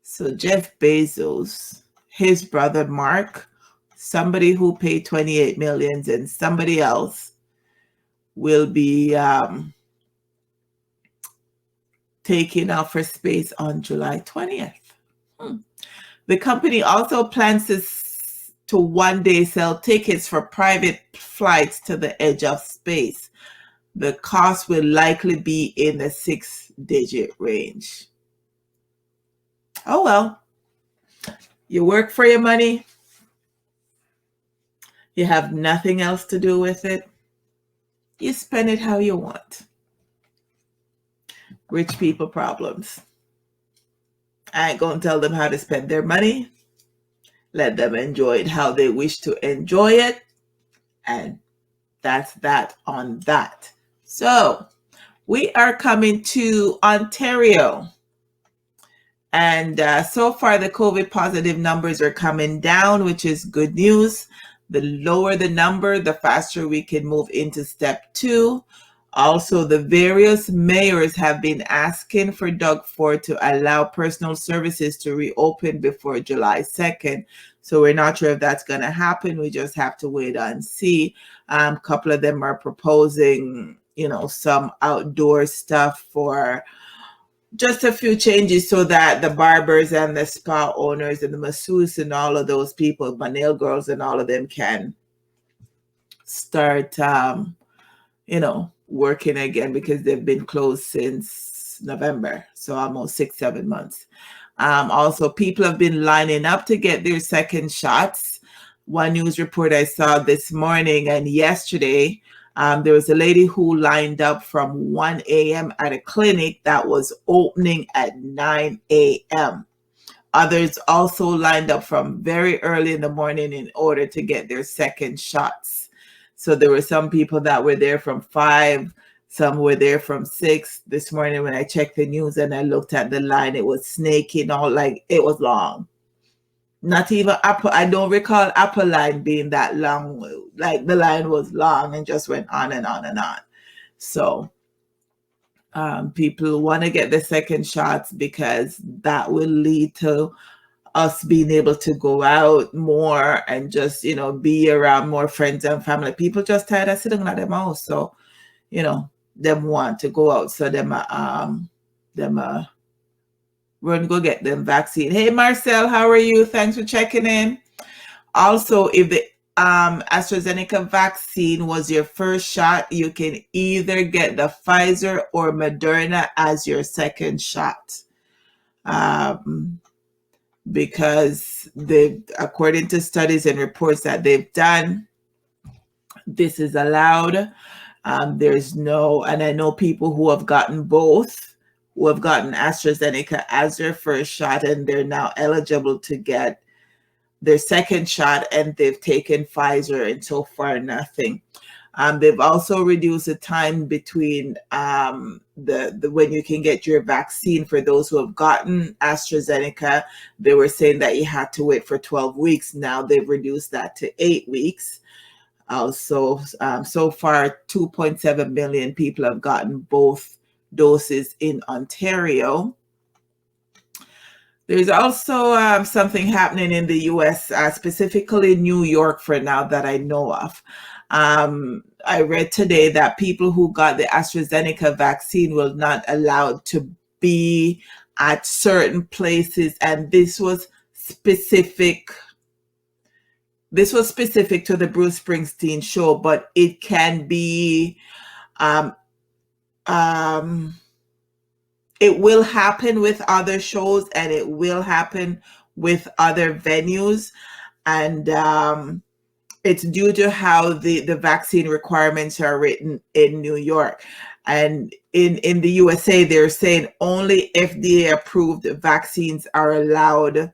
Speaker 1: So Jeff Bezos, his brother Mark, somebody who paid $28 million, and somebody else will be taking off for space on July 20th. The company also plans to one day sell tickets for private flights to the edge of space. The cost will likely be in the 6-digit range. Oh well, you work for your money. You have nothing else to do with it. You spend it how you want. Rich people problems. I ain't gonna tell them how to spend their money. Let them enjoy it how they wish to enjoy it. And that's that on that. So we are coming to Ontario. And so far, the COVID positive numbers are coming down, which is good news. The lower the number, the faster we can move into step 2. Also, the various mayors have been asking for Doug Ford to allow personal services to reopen before July 2nd. So we're not sure if that's going to happen. We just have to wait and see. A couple of them are proposing, some outdoor stuff for just a few changes so that the barbers and the spa owners and the masseuse and all of those people, my nail girls and all of them can start, working again, because they've been closed since November. So almost 6-7 months. Also, people have been lining up to get their second shots. One news report I saw this morning and yesterday, there was a lady who lined up from 1 a.m. at a clinic that was opening at 9 a.m. Others also lined up from very early in the morning in order to get their second shots. So there were some people that were there from 5, some were there from 6. This morning when I checked the news and I looked at the line, it was snaking all, like it was long. Not even Apple. I don't recall Apple line being that long. Like the line was long and just went on and on and on. So people want to get the second shots because that will lead to us being able to go out more and just, be around more friends and family. People just tired of sitting at their house. So, them want to go out. So them run go get them vaccine. Hey Marcel, how are you? Thanks for checking in. Also, if the AstraZeneca vaccine was your first shot, you can either get the Pfizer or Moderna as your second shot. Because according to studies and reports that they've done, this is allowed. There's no, and I know people who have gotten both, who have gotten AstraZeneca as their first shot, and they're now eligible to get their second shot, and they've taken Pfizer, and so far nothing. They've also reduced the time between the when you can get your vaccine for those who have gotten AstraZeneca. They were saying that you had to wait for 12 weeks. Now they've reduced that to 8 weeks. Also, so far, 2.7 million people have gotten both doses in Ontario. There's also something happening in the U.S., specifically New York for now that I know of. I read today that people who got the AstraZeneca vaccine will not allowed to be at certain places, and this was specific to the Bruce Springsteen show, but it can be it will happen with other shows, and it will happen with other venues. And it's due to how the vaccine requirements are written in New York. And in the USA, they're saying only FDA approved vaccines are allowed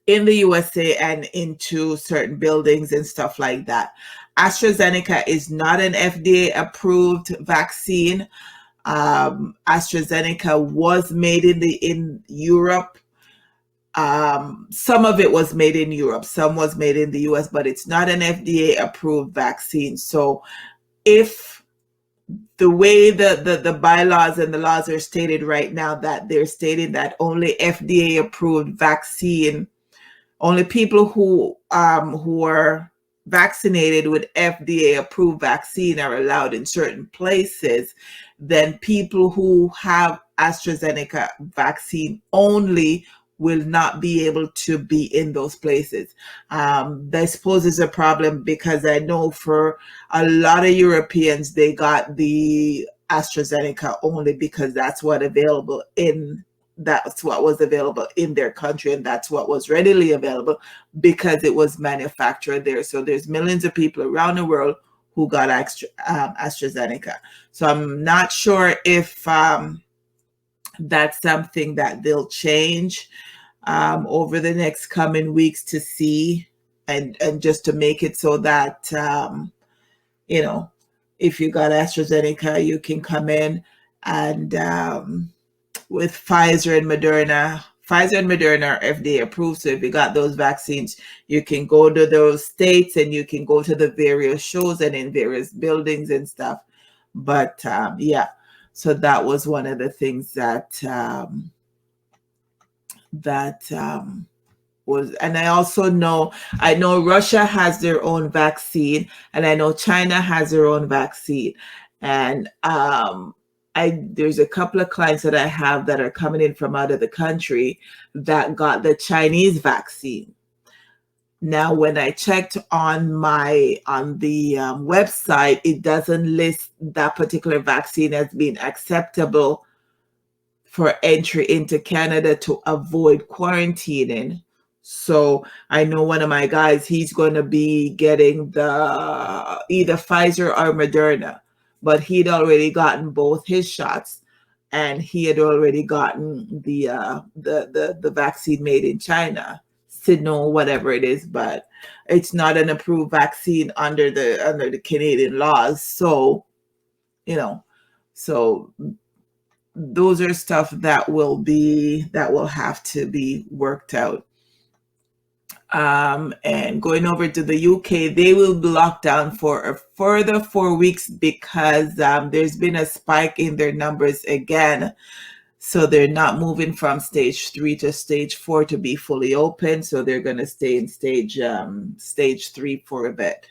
Speaker 1: in the USA and into certain buildings and stuff like that. AstraZeneca is not an FDA approved vaccine. AstraZeneca was made in Europe. Some of it was made in Europe, some was made in the US, but it's not an FDA approved vaccine. So if the way the bylaws and the laws are stated right now, that they're stating that only FDA approved vaccine, only people who are vaccinated with FDA approved vaccine are allowed in certain places, then people who have AstraZeneca vaccine only will not be able to be in those places. I suppose is a problem, because I know for a lot of Europeans, they got the AstraZeneca only because that's what was available in their country, and that's what was readily available because it was manufactured there. So there's millions of people around the world who got AstraZeneca. So I'm not sure if that's something that they'll change over the next coming weeks to see, and just to make it so that you know, if you got AstraZeneca, you can come in, and with Pfizer and Moderna. Pfizer and Moderna are FDA approved, so if you got those vaccines, you can go to those states and you can go to the various shows and in various buildings and stuff. But yeah, so that was one of the things that was, and I know Russia has their own vaccine, and I know China has their own vaccine, and there's a couple of clients that I have that are coming in from out of the country that got the Chinese vaccine. Now, when I checked on the website, it doesn't list that particular vaccine as being acceptable for entry into Canada to avoid quarantining. So I know one of my guys, he's going to be getting the either Pfizer or Moderna, but he'd already gotten both his shots, and he had already gotten the vaccine made in China, Sino, whatever it is, but it's not an approved vaccine under the Canadian laws. So, so those are stuff that will have to be worked out. And going over to the UK, they will be locked down for a further 4 weeks because there's been a spike in their numbers again. So they're not moving from stage 3 to stage 4 to be fully open. So they're going to stay in stage 3 for a bit.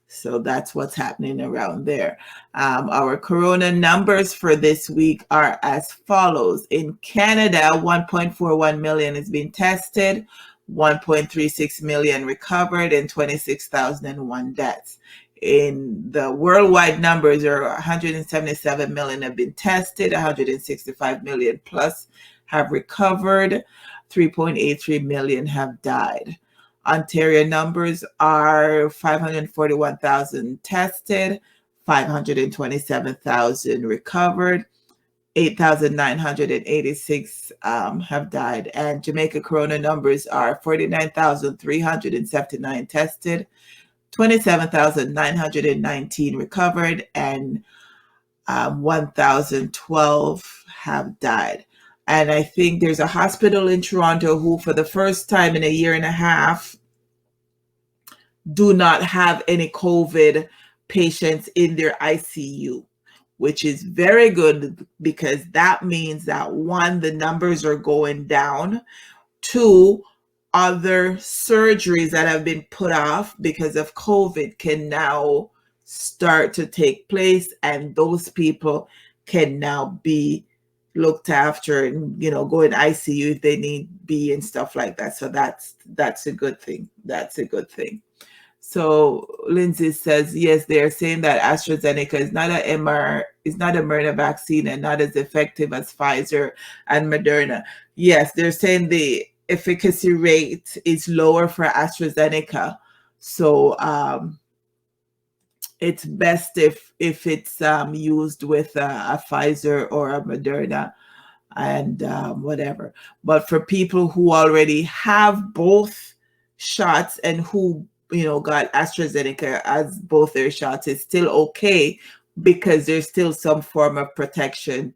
Speaker 1: So that's what's happening around there. Our corona numbers for this week are as follows. In Canada, 1.41 million has been tested, 1.36 million recovered, and 26,001 deaths. In the worldwide numbers, are 177 million have been tested, 165 million plus have recovered, 3.83 million have died. Ontario numbers are 541,000 tested, 527,000 recovered, 8,986 have died. And Jamaica corona numbers are 49,379 tested, 27,919 recovered, and 1,012 have died. And I think there's a hospital in Toronto who, for the first time in a year and a half, do not have any COVID patients in their ICU, which is very good because that means that, one, the numbers are going down. Two, other surgeries that have been put off because of COVID can now start to take place, and those people can now be looked after and go in ICU if they need be and stuff like that. So that's a good thing. That's a good thing. So Lindsay says, yes, they are saying that AstraZeneca is not a mRNA vaccine and not as effective as Pfizer and Moderna. Yes, they're saying the efficacy rate is lower for AstraZeneca. So it's best if it's used with a Pfizer or a Moderna and whatever. But for people who already have both shots and who got AstraZeneca as both their shots, it's still okay because there's still some form of protection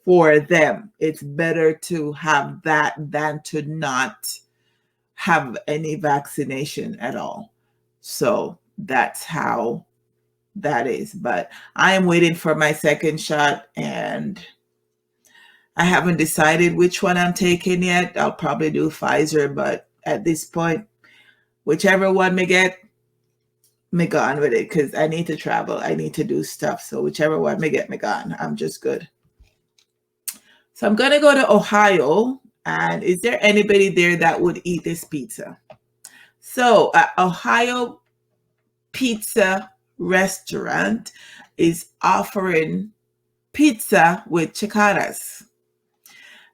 Speaker 1: for them. It's better to have that than to not have any vaccination at all. So that's how that is. But I am waiting for my second shot, and I haven't decided which one I'm taking yet. I'll probably do Pfizer, but at this point, whichever one me get, me gone with it because I need to travel. I need to do stuff. So whichever one me get, me gone. I'm just good. So I'm going to go to Ohio. And is there anybody there that would eat this pizza? So Ohio Pizza Restaurant is offering pizza with cicadas.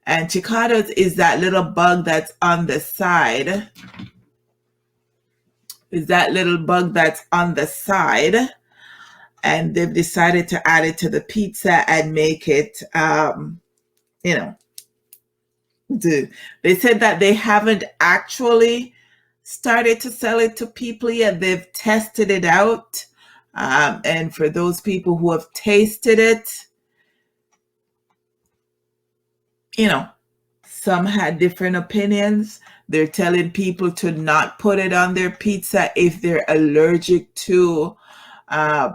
Speaker 1: And cicadas is that little bug that's on the side is that little bug that's on the side, and they've decided to add it to the pizza and make it, you know, they said that they haven't actually started to sell it to people yet. They've tested it out. And for those people who have tasted it, you know, some had different opinions. They're telling people to not put it on their pizza if they're allergic to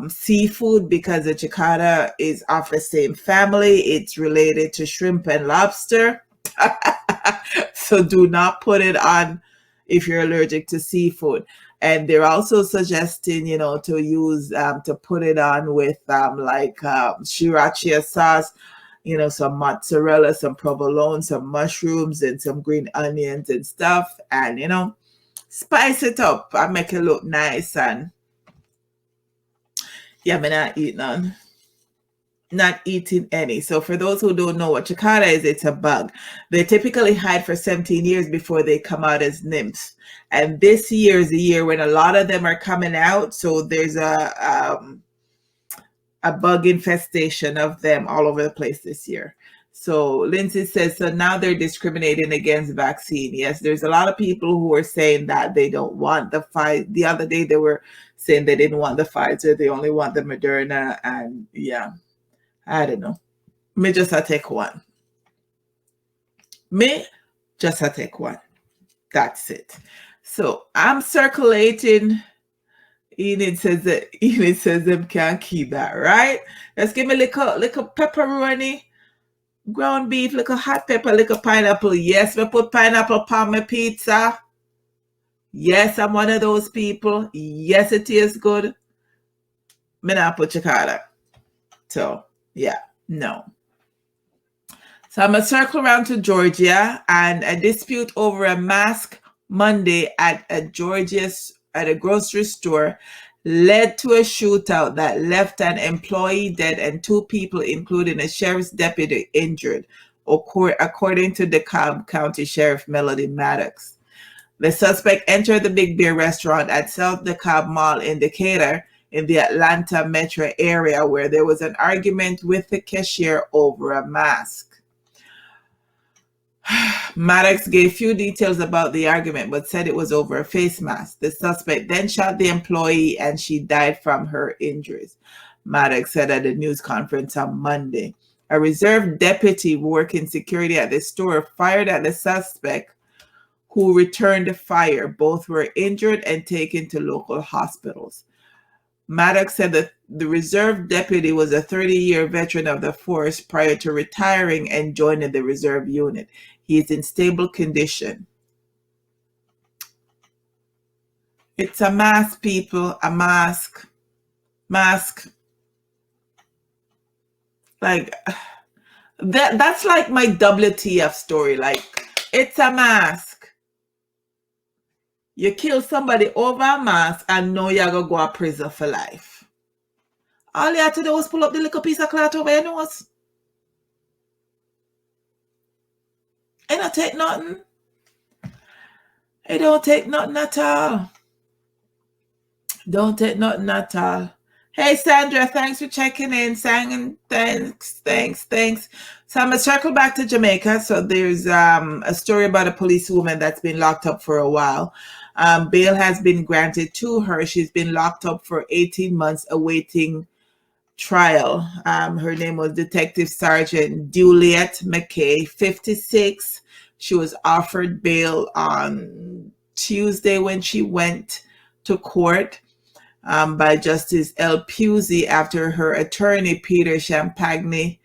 Speaker 1: seafood, because the cicada is of the same family. It's related to shrimp and lobster. So do not put it on if you're allergic to seafood. And they're also suggesting, you know, to use to put it on with sriracha sauce, you know, some mozzarella, some provolone, some mushrooms, and some green onions and stuff, and, you know, spice it up and make it look nice. And yeah, I'm not eating none. Not eating any. So for those who don't know what cicada is, it's a bug. They typically hide for 17 years before they come out as nymphs. And this year is the year when a lot of them are coming out. So there's a bug infestation of them all over the place this year. So Lindsay says, so now they're discriminating against vaccine. Yes, there's a lot of people who are saying that they don't want the Pfizer. The other day they were saying they didn't want the Pfizer. They only want the Moderna. And yeah, I don't know. Me just a take one. Me just a take one. That's it. So I'm circulating. Enid says them can't keep that, right? Let's give me little pepperoni, ground beef, little hot pepper, little pineapple. Yes, we put pineapple on my pizza. Yes, I'm one of those people. Yes, it tastes good. Me not put cicada. So yeah, no. So I'm going to circle around to Georgia, and a dispute over a mask Monday at a grocery store led to a shootout that left an employee dead and 2 people, including a sheriff's deputy, injured, according to DeKalb County Sheriff Melody Maddox. The suspect entered the Big Bear restaurant at South DeKalb Mall in Decatur in the Atlanta metro area, where there was an argument with the cashier over a mask. Maddox gave few details about the argument, but said it was over a face mask. The suspect then shot the employee, and she died from her injuries, Maddox said at a news conference on Monday. A reserve deputy working security at the store fired at the suspect, who returned the fire. Both were injured and taken to local hospitals. Maddox said that the reserve deputy was a 30-year veteran of the force prior to retiring and joining the reserve unit. He is in stable condition. It's a mask, people, a mask. Mask. Like, that's like my WTF story. Like, it's a mask. You kill somebody over a mask and now you're going to go to prison for life. All you have to do is pull up the little piece of cloth over your nose. It don't take nothing. It don't take nothing at all. Don't take nothing at all. Hey, Sandra, thanks for checking in. Thanks. So I'm going to circle back to Jamaica. So there's a story about a policewoman that's been locked up for a while. Bail has been granted to her. She's been locked up for 18 months awaiting trial. Her name was Detective Sergeant Juliet McKay, 56. She was offered bail on Tuesday when she went to court by Justice L. Pusey after her attorney, Peter Champagne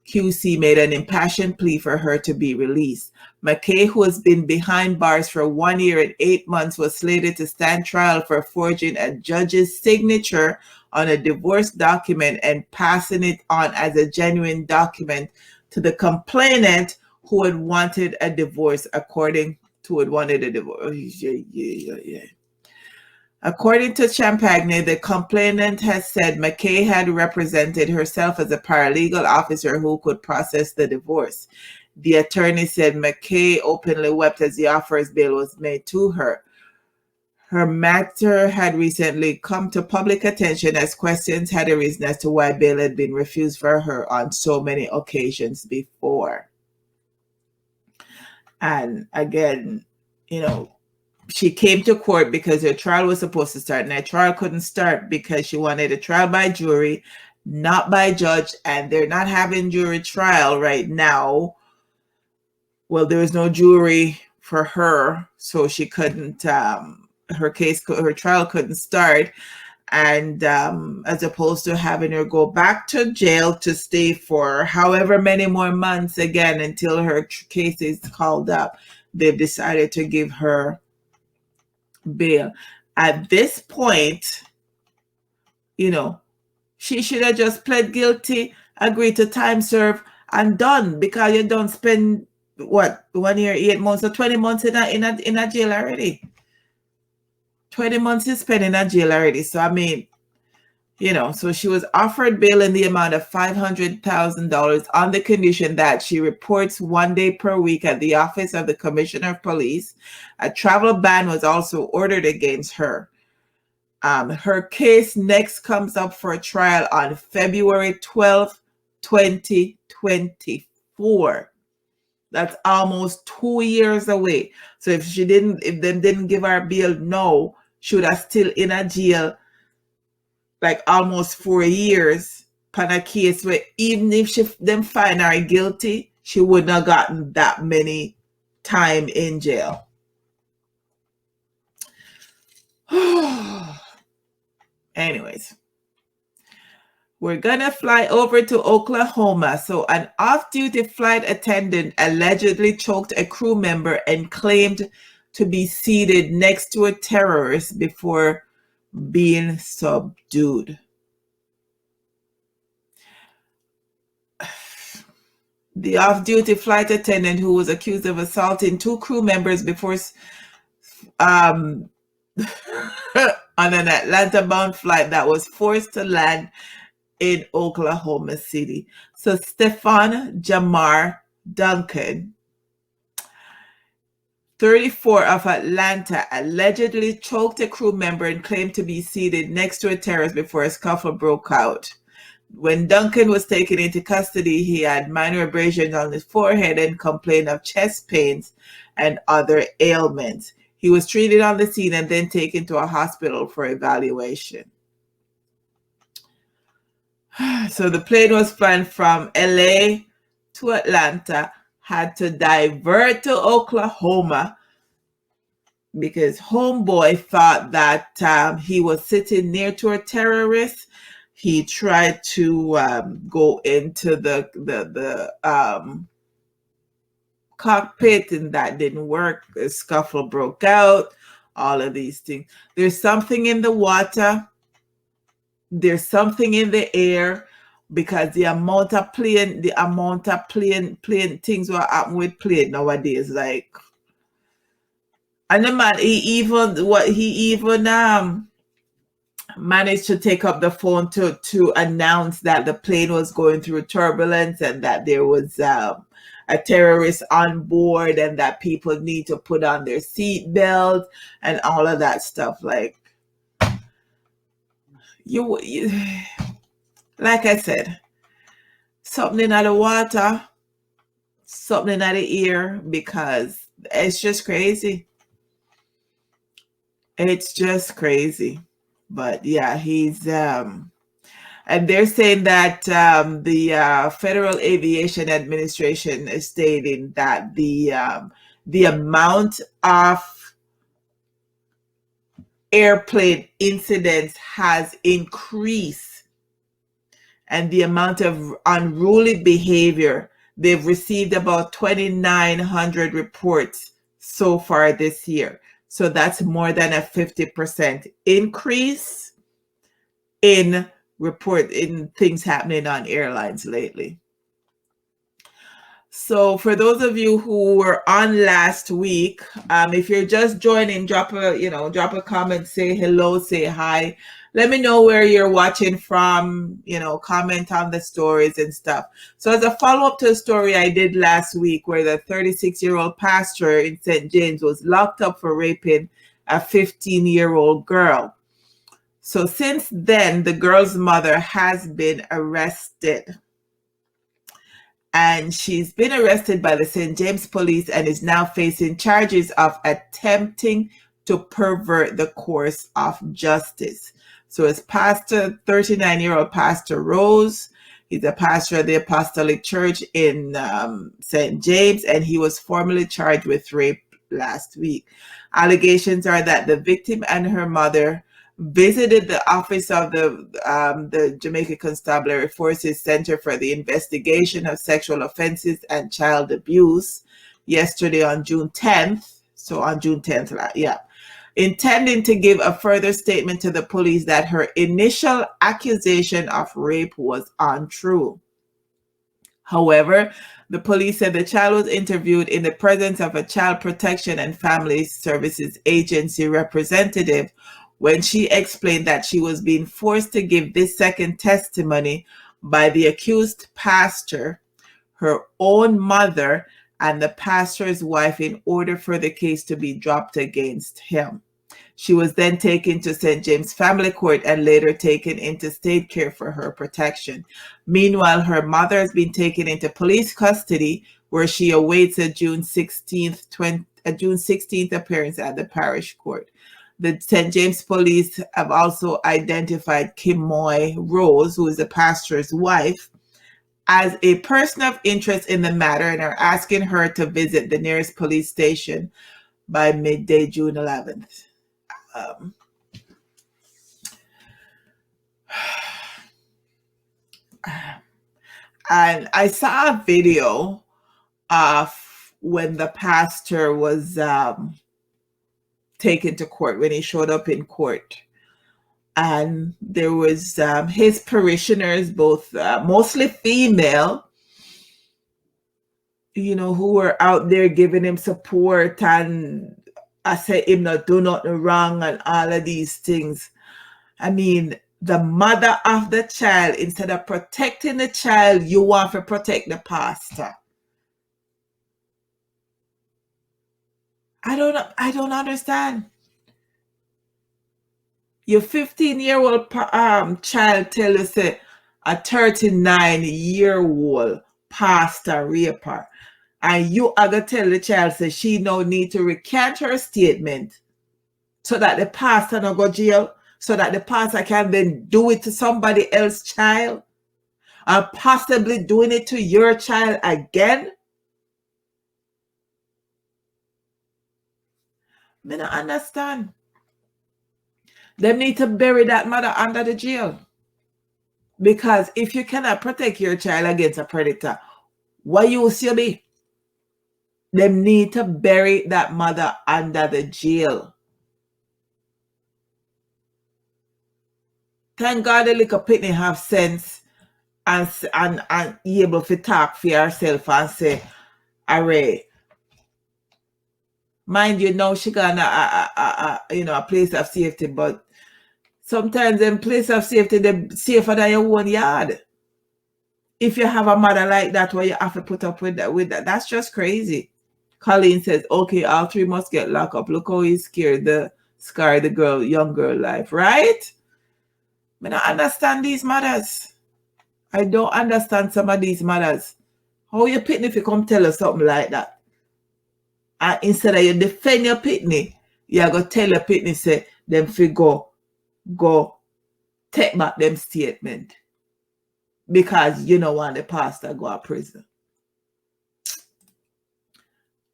Speaker 1: QC, made an impassioned plea for her to be released. McKay, who has been behind bars for 1 year and 8 months, was slated to stand trial for forging a judge's signature on a divorce document and passing it on as a genuine document to the complainant who had wanted a divorce, According to Champagne, the complainant has said McKay had represented herself as a paralegal officer who could process the divorce. The attorney said McKay openly wept as the offer of bail was made to her. Her matter had recently come to public attention as questions had arisen as to why bail had been refused for her on so many occasions before. And again, she came to court because her trial was supposed to start, and that trial couldn't start because she wanted a trial by jury, not by judge, and they're not having jury trial right now. Well, there was no jury for her, so she couldn't, her trial couldn't start. And as opposed to having her go back to jail to stay for however many more months again until her case is called up, they've decided to give her bail. At this point, she should have just pled guilty, agreed to time serve, and done, because you don't spend 1 year, 8 months, or 20 months in a jail already. 20 months is spent in a jail already. So I mean, so she was offered bail in the amount of $500,000 on the condition that she reports 1 day per week at the office of the Commissioner of Police. A travel ban was also ordered against her. Her case next comes up for a trial on February 12th, 2024. That's almost 2 years away. So if them didn't give her bail now, she would have still in a jail like almost 4 years on a case where even if them find her guilty, she wouldn't have gotten that many time in jail. Anyways, we're gonna fly over to Oklahoma. So an off-duty flight attendant allegedly choked a crew member and claimed to be seated next to a terrorist before being subdued. The off-duty flight attendant, who was accused of assaulting 2 crew members before on an Atlanta-bound flight that was forced to land in Oklahoma City. So Stefan Jamar Duncan, 34, of Atlanta, allegedly choked a crew member and claimed to be seated next to a terrorist before a scuffle broke out. When Duncan was taken into custody, he had minor abrasions on his forehead and complained of chest pains and other ailments. He was treated on the scene and then taken to a hospital for evaluation. So the plane was flying from LA to Atlanta, had to divert to Oklahoma because homeboy thought that he was sitting near to a terrorist. He tried to go into the cockpit, and that didn't work. A scuffle broke out. All of these things. There's something in the water. There's something in the air, because the amount of plane things what happen with plane nowadays, like, and the man he even managed to take up the phone to announce that the plane was going through turbulence and that there was a terrorist on board and that people need to put on their seat belts and all of that stuff. Like, you like I said, something in the water, something in the air, because it's just crazy. It's just crazy. But yeah, he's and they're saying that the Federal Aviation Administration is stating that the amount of airplane incidents has increased, and the amount of unruly behavior, they've received about 2,900 reports so far this year. So that's more than a 50% increase in things happening on airlines lately. So for those of you who were on last week, if you're just joining, drop a comment, say hello, say hi. Let me know where you're watching from, comment on the stories and stuff. So as a follow-up to a story I did last week, where the 36-year-old pastor in St. James was locked up for raping a 15-year-old girl. So since then, the girl's mother has been arrested. And she's been arrested by the St. James Police and is now facing charges of attempting to pervert the course of justice. So it's 39-year-old Pastor Rose. He's a pastor of the Apostolic Church in St. James, and he was formally charged with rape last week. Allegations are that the victim and her mother visited the office of the Jamaica Constabulary Forces Center for the Investigation of Sexual Offenses and Child Abuse yesterday on June 10th. So on June 10th, yeah. Intending to give a further statement to the police that her initial accusation of rape was untrue. However, the police said the child was interviewed in the presence of a Child Protection and Family Services Agency representative when she explained that she was being forced to give this second testimony by the accused pastor, her own mother, and the pastor's wife in order for the case to be dropped against him. She was then taken to St. James Family Court and later taken into state care for her protection. Meanwhile, her mother has been taken into police custody where she awaits a June 16th appearance at the parish court. The St. James Police have also identified Kimoy Rose, who is the pastor's wife, as a person of interest in the matter and are asking her to visit the nearest police station by midday, June 11th. And I saw a video of when the pastor was taken to court, when he showed up in court. And there was his parishioners, both mostly female, who were out there giving him support, and I said him not do nothing wrong and all of these things. I mean, the mother of the child, instead of protecting the child, you want to protect the pastor. I don't understand. Your 15-year-old child tell you say a 39-year-old pastor raper, and you are gonna tell the child say she no need to recant her statement so that the pastor no go jail, so that the pastor can then do it to somebody else's child, or possibly doing it to your child again. I don't understand. They need to bury that mother under the jail. Because if you cannot protect your child against a predator, what use you be? They need to bury that mother under the jail. Thank God the little pitney have sense and able to talk for herself and say, "Array, mind you, now she got a place of safety, but sometimes in place of safety, they're safer than your own yard. If you have a mother like that, where you have to put up with that, that's just crazy." Colleen says, "Okay, all three must get locked up. Look how he scared the young girl life, right?" I don't understand these mothers. I don't understand some of these mothers. How you pitney if you come tell us something like that? And instead of you defend your pitney, you go tell your pitney say them fi go take back them statement because you don't want the pastor go to prison.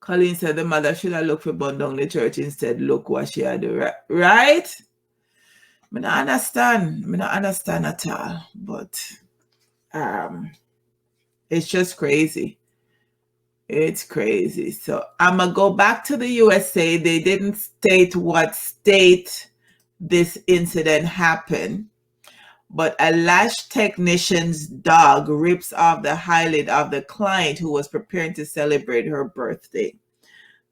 Speaker 1: Colleen said the mother should have looked for burn down the church instead. Look what she had do, right? I don't understand. I don't understand at all. But it's just crazy. It's crazy. So I'm going to go back to the USA. They didn't state what state this incident happened, but a lash technician's dog rips off the eyelid of the client who was preparing to celebrate her birthday.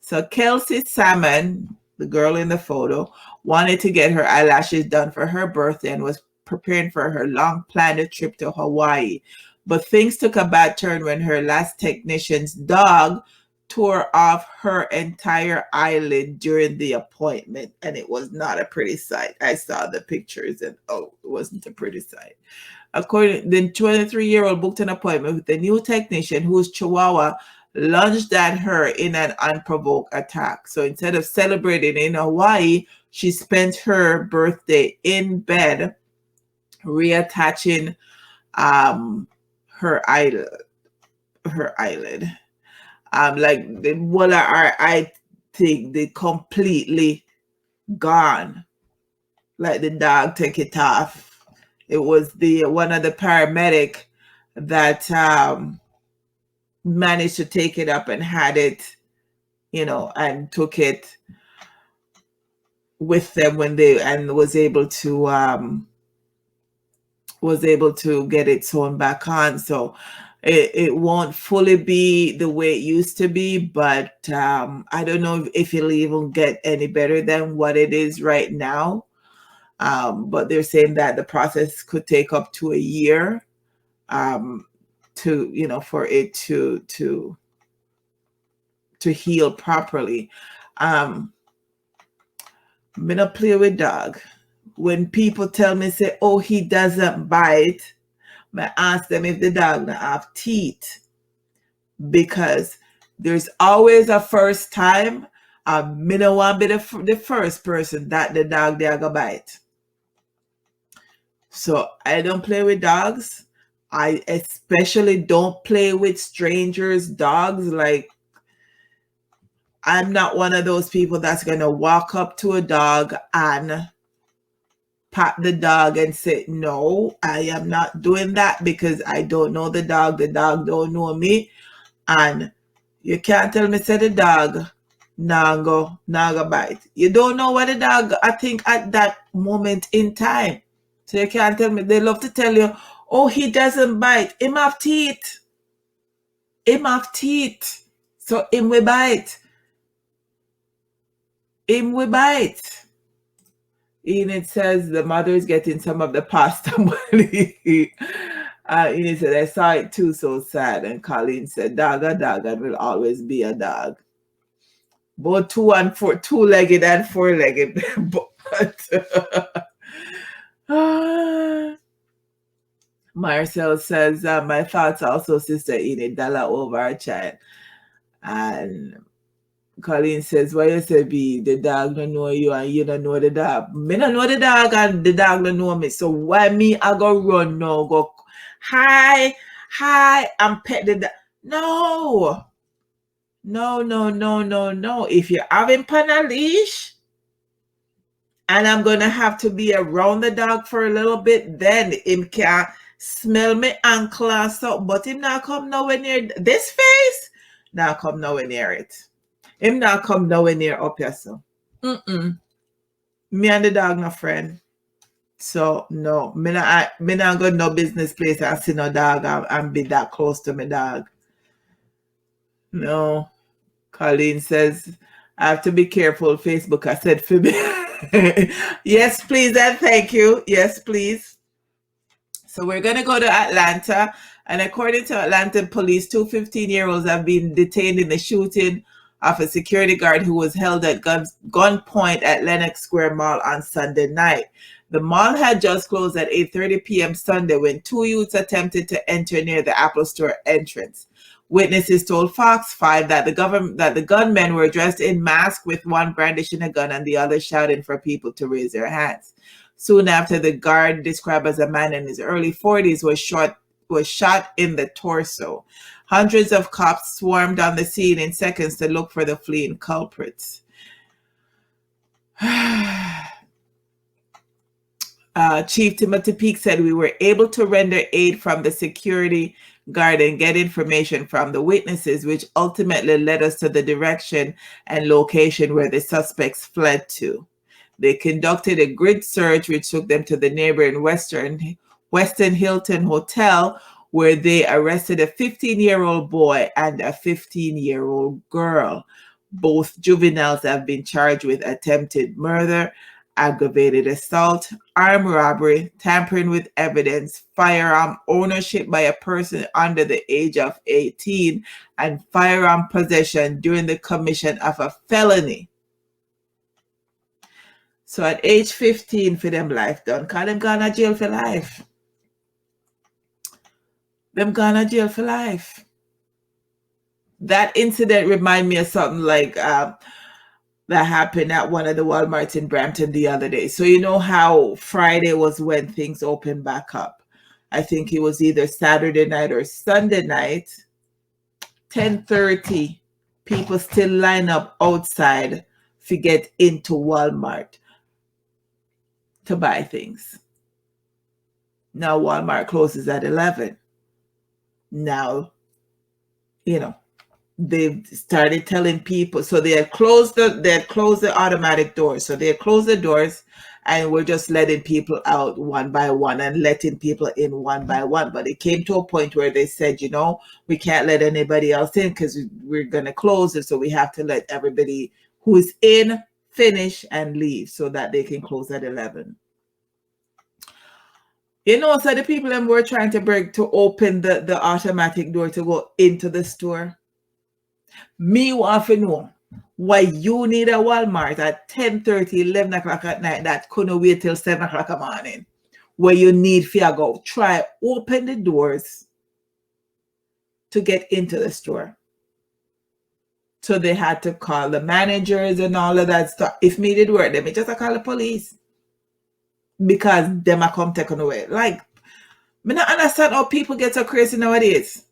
Speaker 1: So Kelsey Salmon, the girl in the photo, wanted to get her eyelashes done for her birthday and was preparing for her long-planned trip to Hawaii. But things took a bad turn when her lash technician's dog tore off her entire eyelid during the appointment, and it was not a pretty sight. I saw the pictures, and oh, it wasn't a pretty sight. According, the 23-year-old booked an appointment with a new technician whose Chihuahua lunged at her in an unprovoked attack. So instead of celebrating in Hawaii, she spent her birthday in bed, reattaching her eyelid. Like the one of our eye thing, they completely gone. Like the dog take it off. It was the one of the paramedic that managed to take it up and had it, and took it with them when they, and was able to get it sewn back on. So it won't fully be the way it used to be, but I don't know if it'll even get any better than what it is right now. But they're saying that the process could take up to a year for it to heal properly. I'm gonna play with dog. When people tell me, say, oh, he doesn't bite, I ask them if the dog not have teeth, because there's always a first time. I don't want to be the first person that the dog they are gonna bite. So I don't play with dogs. I especially don't play with strangers' dogs. Like, I'm not one of those people that's going to walk up to a dog and pat the dog and say, no, I am not doing that, because I don't know the dog. The dog don't know me. And you can't tell me, say the dog, go bite. You don't know what the dog, I think, at that moment in time. So you can't tell me. They love to tell you, oh, he doesn't bite. Him have teeth. Him have teeth. So him will bite. Him will bite. Enid says the mother is getting some of the pasta money. Enid said, I saw it too, so sad. And Colleen said, dog and will always be a dog. Both two-legged and four-legged. But Marcel says, my thoughts also, Sister Enid, dollar over our child. And Colleen says, why you say be the dog don't know you and you don't know the dog? Me don't know the dog and the dog don't know me. So why me I go run now, go hi and pet the dog? No. If you have him on a leash and I'm gonna have to be around the dog for a little bit, then him can smell me ankle and stuff, but him not come nowhere near this face. Not come nowhere near it. Him not come nowhere near up here, so. Me and the dog no friend. So no, me not go no business place and see no dog and be that close to my dog. No. Colleen says, I have to be careful. Facebook, I said for me. Yes, please, and thank you. Yes, please. So we're going to go to Atlanta. And according to Atlanta police, 2 15-year-olds have been detained in the shooting of a security guard who was held at gunpoint at Lenox Square Mall on Sunday night. The mall had just closed at 8:30 p.m. Sunday when two youths attempted to enter near the Apple Store entrance. Witnesses told Fox 5 that the gunmen were dressed in masks, with one brandishing a gun and the other shouting for people to raise their hands. Soon after, the guard, described as a man in his early 40s, was shot in the torso. Hundreds of cops swarmed on the scene in seconds to look for the fleeing culprits. Chief Timothy Peake said, we were able to render aid from the security guard and get information from the witnesses, which ultimately led us to the direction and location where the suspects fled to. They conducted a grid search, which took them to the neighboring Westin Hilton Hotel, where they arrested a 15-year-old boy and a 15-year-old girl. Both juveniles have been charged with attempted murder aggravated assault, armed robbery, tampering with evidence, firearm ownership by a person under the age of 18, and firearm possession during the commission of a felony. So at age 15 for them life done, because them gone to jail for life. Them gone to jail for life. That incident remind me of something like that happened at one of the Walmarts in Brampton the other day. So you know how Friday was when things opened back up. I think it was either Saturday night or Sunday night. 10:30, people still line up outside to get into Walmart to buy things. Now Walmart closes at 11. Now, they've started telling people, so they had closed the automatic doors. So they had closed the doors and we're just letting people out one by one and letting people in one by one. But it came to a point where they said, we can't let anybody else in because we're going to close it. So we have to let everybody who is in finish and leave so that they can close at 11. So the people them were trying to open the automatic door to go into the store. Me want to know why you need a Walmart at 10:30, 11 o'clock at night that couldn't wait till 7 o'clock in the morning. Where you need to go try open the doors to get into the store. So they had to call the managers and all of that stuff. If me did work, they may just call the police. Because them are come taken away. Like, me not understand how people get so crazy nowadays.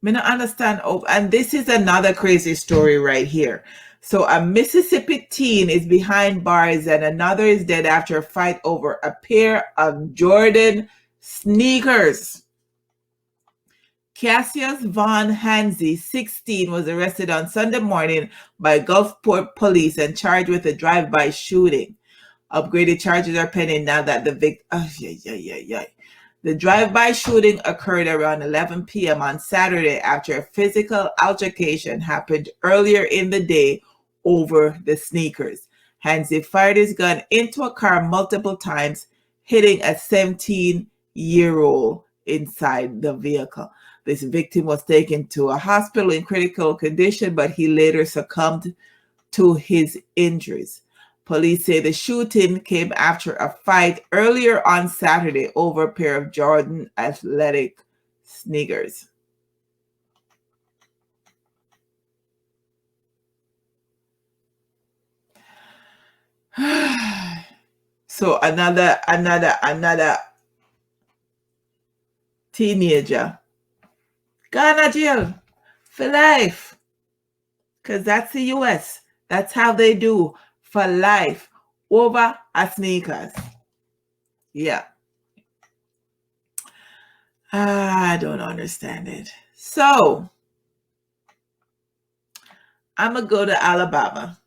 Speaker 1: Me not understand. And this is another crazy story right here. So a Mississippi teen is behind bars and another is dead after a fight over a pair of Jordan sneakers. Cassius Von Hansi, 16, was arrested on Sunday morning by Gulfport police and charged with a drive-by shooting. Upgraded charges are pending now that the The drive-by shooting occurred around 11 p.m. on Saturday after a physical altercation happened earlier in the day over the sneakers. Hansi fired his gun into a car multiple times, hitting a 17-year-old inside the vehicle. This victim was taken to a hospital in critical condition, but he later succumbed to his injuries. Police say the shooting came after a fight earlier on Saturday over a pair of Jordan athletic sneakers. So another teenager gone to jail for life. Because that's the US. That's how they do. For life over a sneakers. Yeah. I don't understand it. So I'm going to go to Alabama.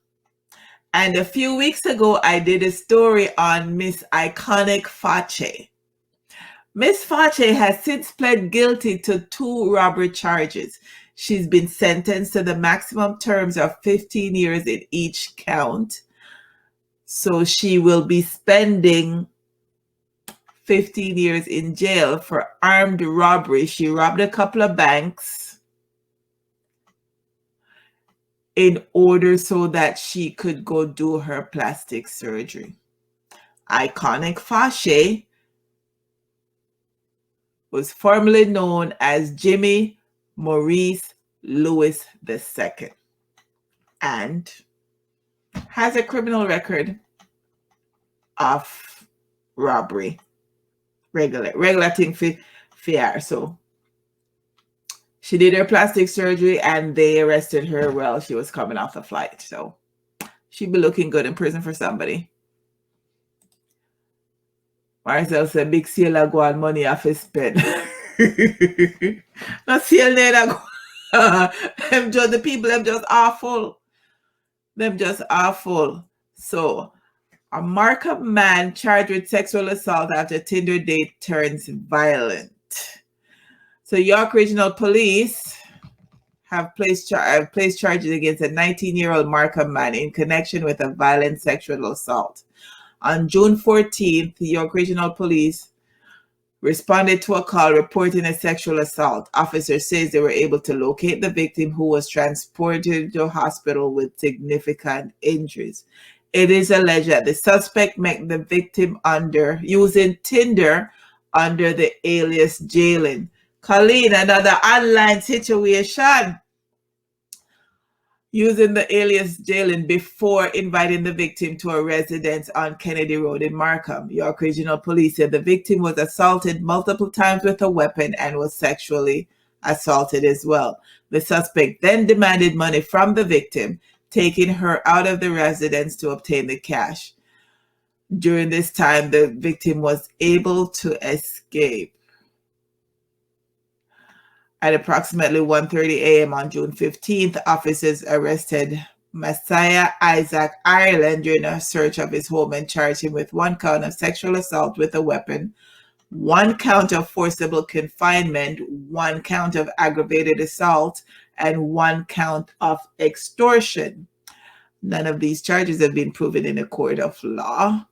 Speaker 1: And a few weeks ago, I did a story on Miss Iconic Facci. Miss Facci has since pled guilty to 2 robbery charges. She's been sentenced to the maximum terms of 15 years in each count. So she will be spending 15 years in jail for armed robbery. She robbed a couple of banks in order so that she could go do her plastic surgery. Iconic Facci was formerly known as Jimmy Maurice Lewis II and has a criminal record of robbery. Regular thing for her. So she did her plastic surgery and they arrested her while she was coming off the flight. So she'd be looking good in prison for somebody. Marcel said, big sailor go on money off his spend. Not sailor go. The people, them just awful. Them just awful. So a Markham man charged with sexual assault after Tinder date turns violent. So York Regional Police have placed charges against a 19-year-old Markham man in connection with a violent sexual assault. On June 14th, York Regional Police responded to a call reporting a sexual assault. Officers says they were able to locate the victim, who was transported to a hospital with significant injuries. It is alleged that the suspect met the victim using Tinder under the alias Jalen. Colleen, another online situation, using the alias Jalen before inviting the victim to a residence on Kennedy Road in Markham. York Regional Police said the victim was assaulted multiple times with a weapon and was sexually assaulted as well. The suspect then demanded money from the victim, taking her out of the residence to obtain the cash. During this time, the victim was able to escape. At approximately 1:30 a.m. on June 15th, officers arrested Messiah Isaac Ireland during a search of his home and charged him with 1 count of sexual assault with a weapon, 1 count of forcible confinement, 1 count of aggravated assault, and 1 count of extortion. None of these charges have been proven in a court of law.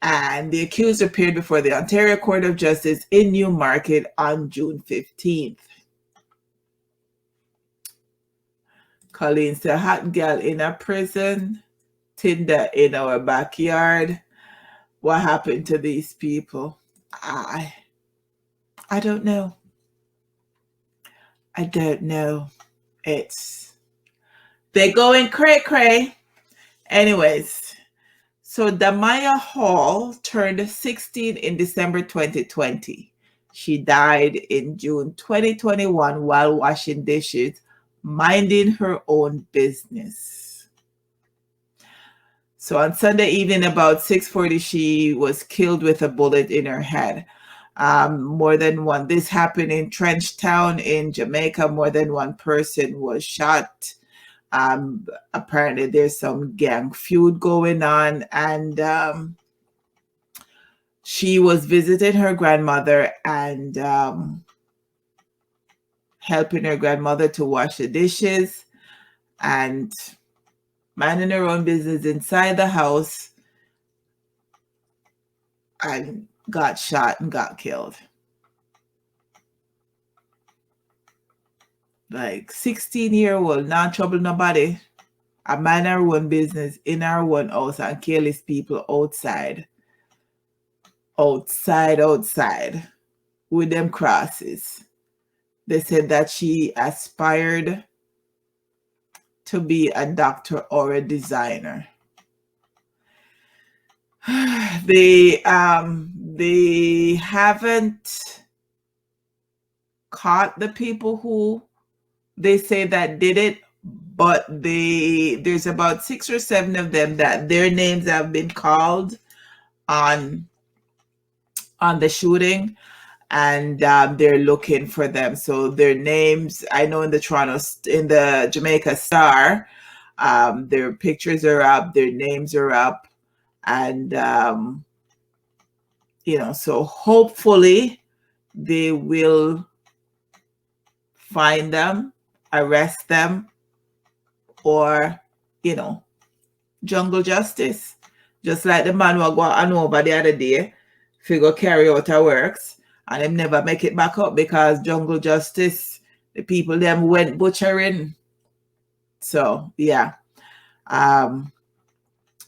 Speaker 1: And the accused appeared before the Ontario Court of Justice in Newmarket on June 15th. Colleen's the hot girl in a prison, Tinder in our backyard. What happened to these people? I don't know. I don't know. They're going cray-cray. Anyways. So Damaya Hall turned 16 in December 2020. She died in June 2021 while washing dishes, minding her own business. So on Sunday evening about 6:40, she was killed with a bullet in her head. More than one. This happened in Trenchtown in Jamaica. More than one person was shot. Apparently there's some gang feud going on, and she was visiting her grandmother and helping her grandmother to wash the dishes and minding her own business inside the house, and got shot and got killed. Like 16-year-old, not trouble nobody. I mind our own business in our own house and careless people outside with them crosses. They said that she aspired to be a doctor or a designer. They haven't caught the people who they say that did it, but there's about 6 or 7 of them that their names have been called on the shooting, and they're looking for them. So their names, I know in the Jamaica Star, their pictures are up, their names are up, and so hopefully they will find them, arrest them, or jungle justice, just like the man who got on over the other day figure carry out her works and them never make it back up because jungle justice, the people them went butchering. So yeah,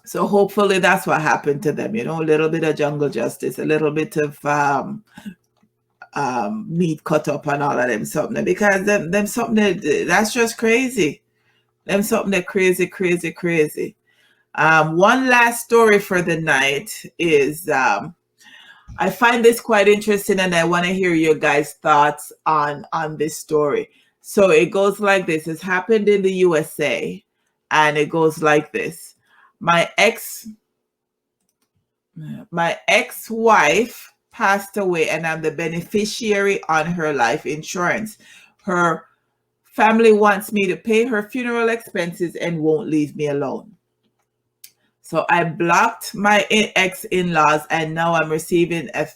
Speaker 1: so hopefully that's what happened to them, a little bit of jungle justice, a little bit of meat cut up and all of them something, because them something that's just crazy. Them something that crazy. One last story for the night is I find this quite interesting, and I want to hear your guys' thoughts on this story. So it goes like this. It's happened in the USA, and it goes like this. My ex-wife passed away, and I'm the beneficiary on her life insurance. Her family wants me to pay her funeral expenses and won't leave me alone. So I blocked my ex-in-laws, and now I'm receiving a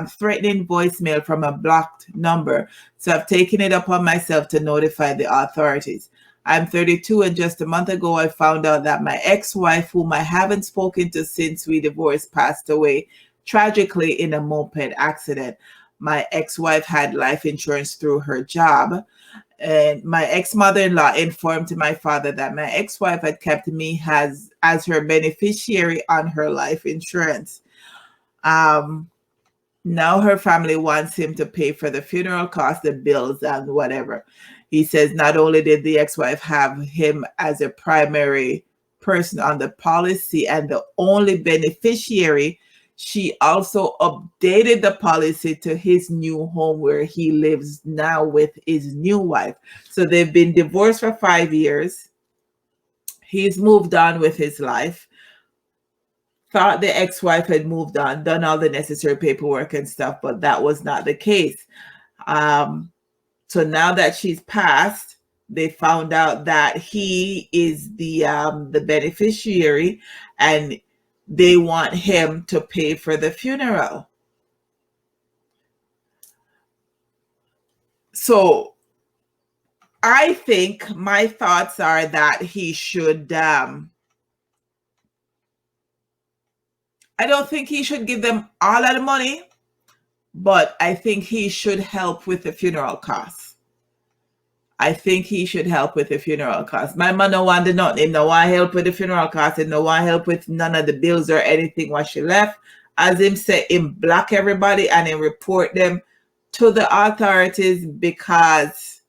Speaker 1: threatening voicemail from a blocked number. So I've taken it upon myself to notify the authorities. I'm 32, and just a month ago, I found out that my ex-wife, whom I haven't spoken to since we divorced, passed away tragically in a moped accident. My ex-wife had life insurance through her job, and my ex-mother-in-law informed my father that my ex-wife had kept me as her beneficiary on her life insurance. Now her family wants him to pay for the funeral costs, the bills, and whatever. He says not only did the ex-wife have him as a primary person on the policy and the only beneficiary, she also updated the policy to his new home where he lives now with his new wife. So they've been divorced for 5 years. He's moved on with his life. Thought the ex-wife had moved on, done all the necessary paperwork and stuff, but that was not the case. So now that she's passed, they found out that he is the beneficiary, and they want him to pay for the funeral. So I think my thoughts are that he should, I don't think he should give them all of the money, but I think he should help with the funeral costs. I think he should help with the funeral costs. My man no want nothing. No want help with the funeral costs. And no want help with none of the bills or anything what she left. As him say, him block everybody and him report them to the authorities, because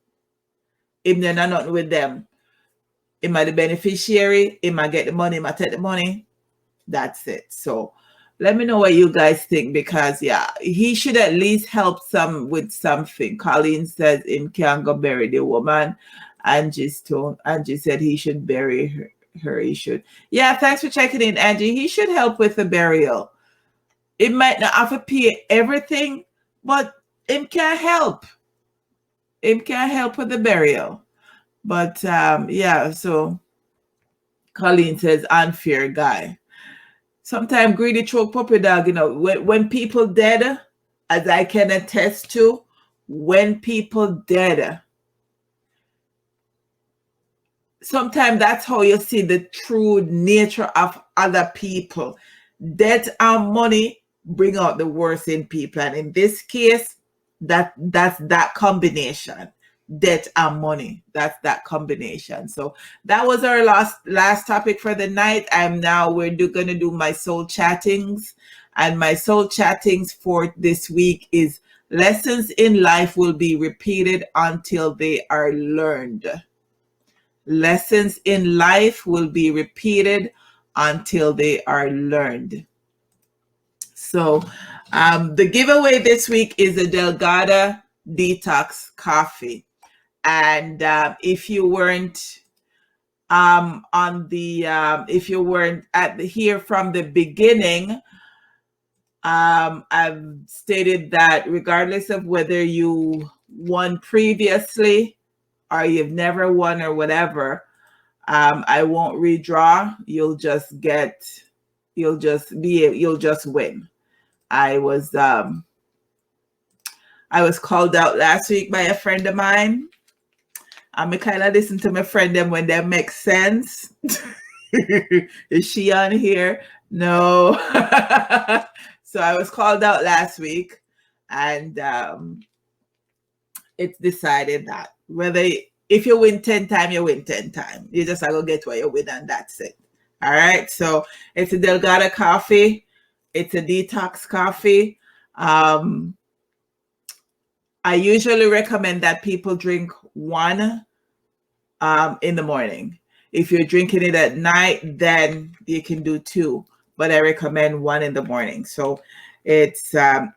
Speaker 1: him they're not nothing with them. Him are the beneficiary. Him might get the money. Him might take the money. That's it. So let me know what you guys think, because yeah, he should at least help some with something. Colleen says him can't go bury the woman. Angie said he should bury her. He should. Yeah, thanks for checking in, Angie. He should help with the burial. It might not have to pay everything, but him can't help. Him can't help with the burial. But yeah, so Colleen says unfair guy. Sometimes greedy choke puppy dog, when people dead, as I can attest to, when people dead, sometimes that's how you see the true nature of other people. Debt and money bring out the worst in people. And in this case, that's that combination. Debt and money. That's that combination. So that was our last topic for the night. We're going to do my soul chattings, and my soul chattings for this week is lessons in life will be repeated until they are learned. Lessons in life will be repeated until they are learned. So the giveaway this week is a Delgada Detox Coffee. And if you weren't if you weren't here from the beginning, I've stated that regardless of whether you won previously or you've never won or whatever, I won't redraw. You'll just win. I was called out last week by a friend of mine. I kind of listen to my friend them when that makes sense. Is she on here? No. So I was called out last week, and it's decided that if you win 10 times, you win 10 times. You just go get what you win, and that's it. All right. So it's a Delgada coffee. It's a detox coffee. I usually recommend that people drink one in the morning. If you're drinking it at night, then you can do two, but I recommend one in the morning. So it's a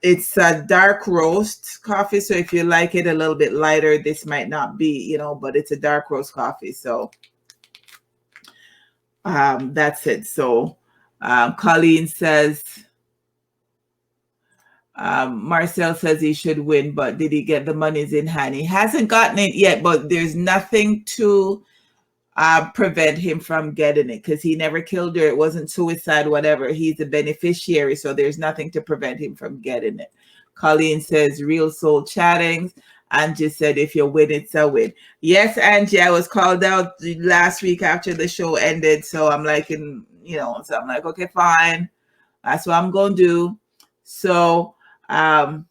Speaker 1: dark roast coffee. So if you like it a little bit lighter, this might not be, but it's a dark roast coffee. So that's it. So Colleen says, Marcel says he should win, but did he get the monies in hand? He hasn't gotten it yet, but there's nothing to prevent him from getting it, because he never killed her. It wasn't suicide, whatever. He's a beneficiary, so there's nothing to prevent him from getting it. Colleen says, real soul Chattingz. Angie said, if you win, it's a win. Yes, Angie, I was called out last week after the show ended. So I'm like, so I'm like, okay, fine. That's what I'm going to do. So I'm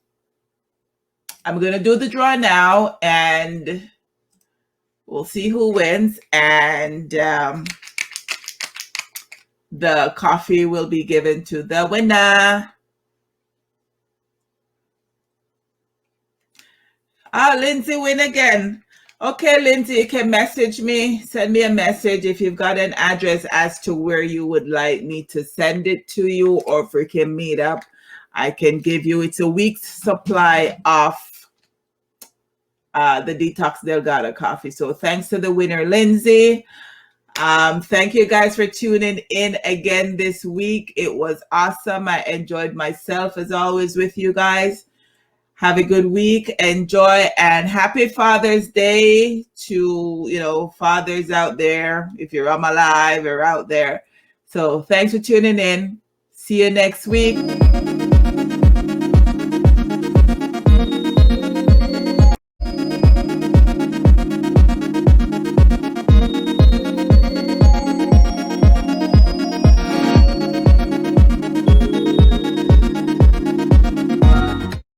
Speaker 1: going to do the draw now, and we'll see who wins. And the coffee will be given to the winner. Lindsay win again. Okay, Lindsay, you can message me. Send me a message if you've got an address as to where you would like me to send it to you, or if we can meet up. I can give you, it's a week's supply of the Detox Delgado coffee. So thanks to the winner, Lindsay. Thank you guys for tuning in again this week. It was awesome. I enjoyed myself as always with you guys. Have a good week. Enjoy, and happy Father's Day to, fathers out there. If you're alive or out there. So thanks for tuning in. See you next week.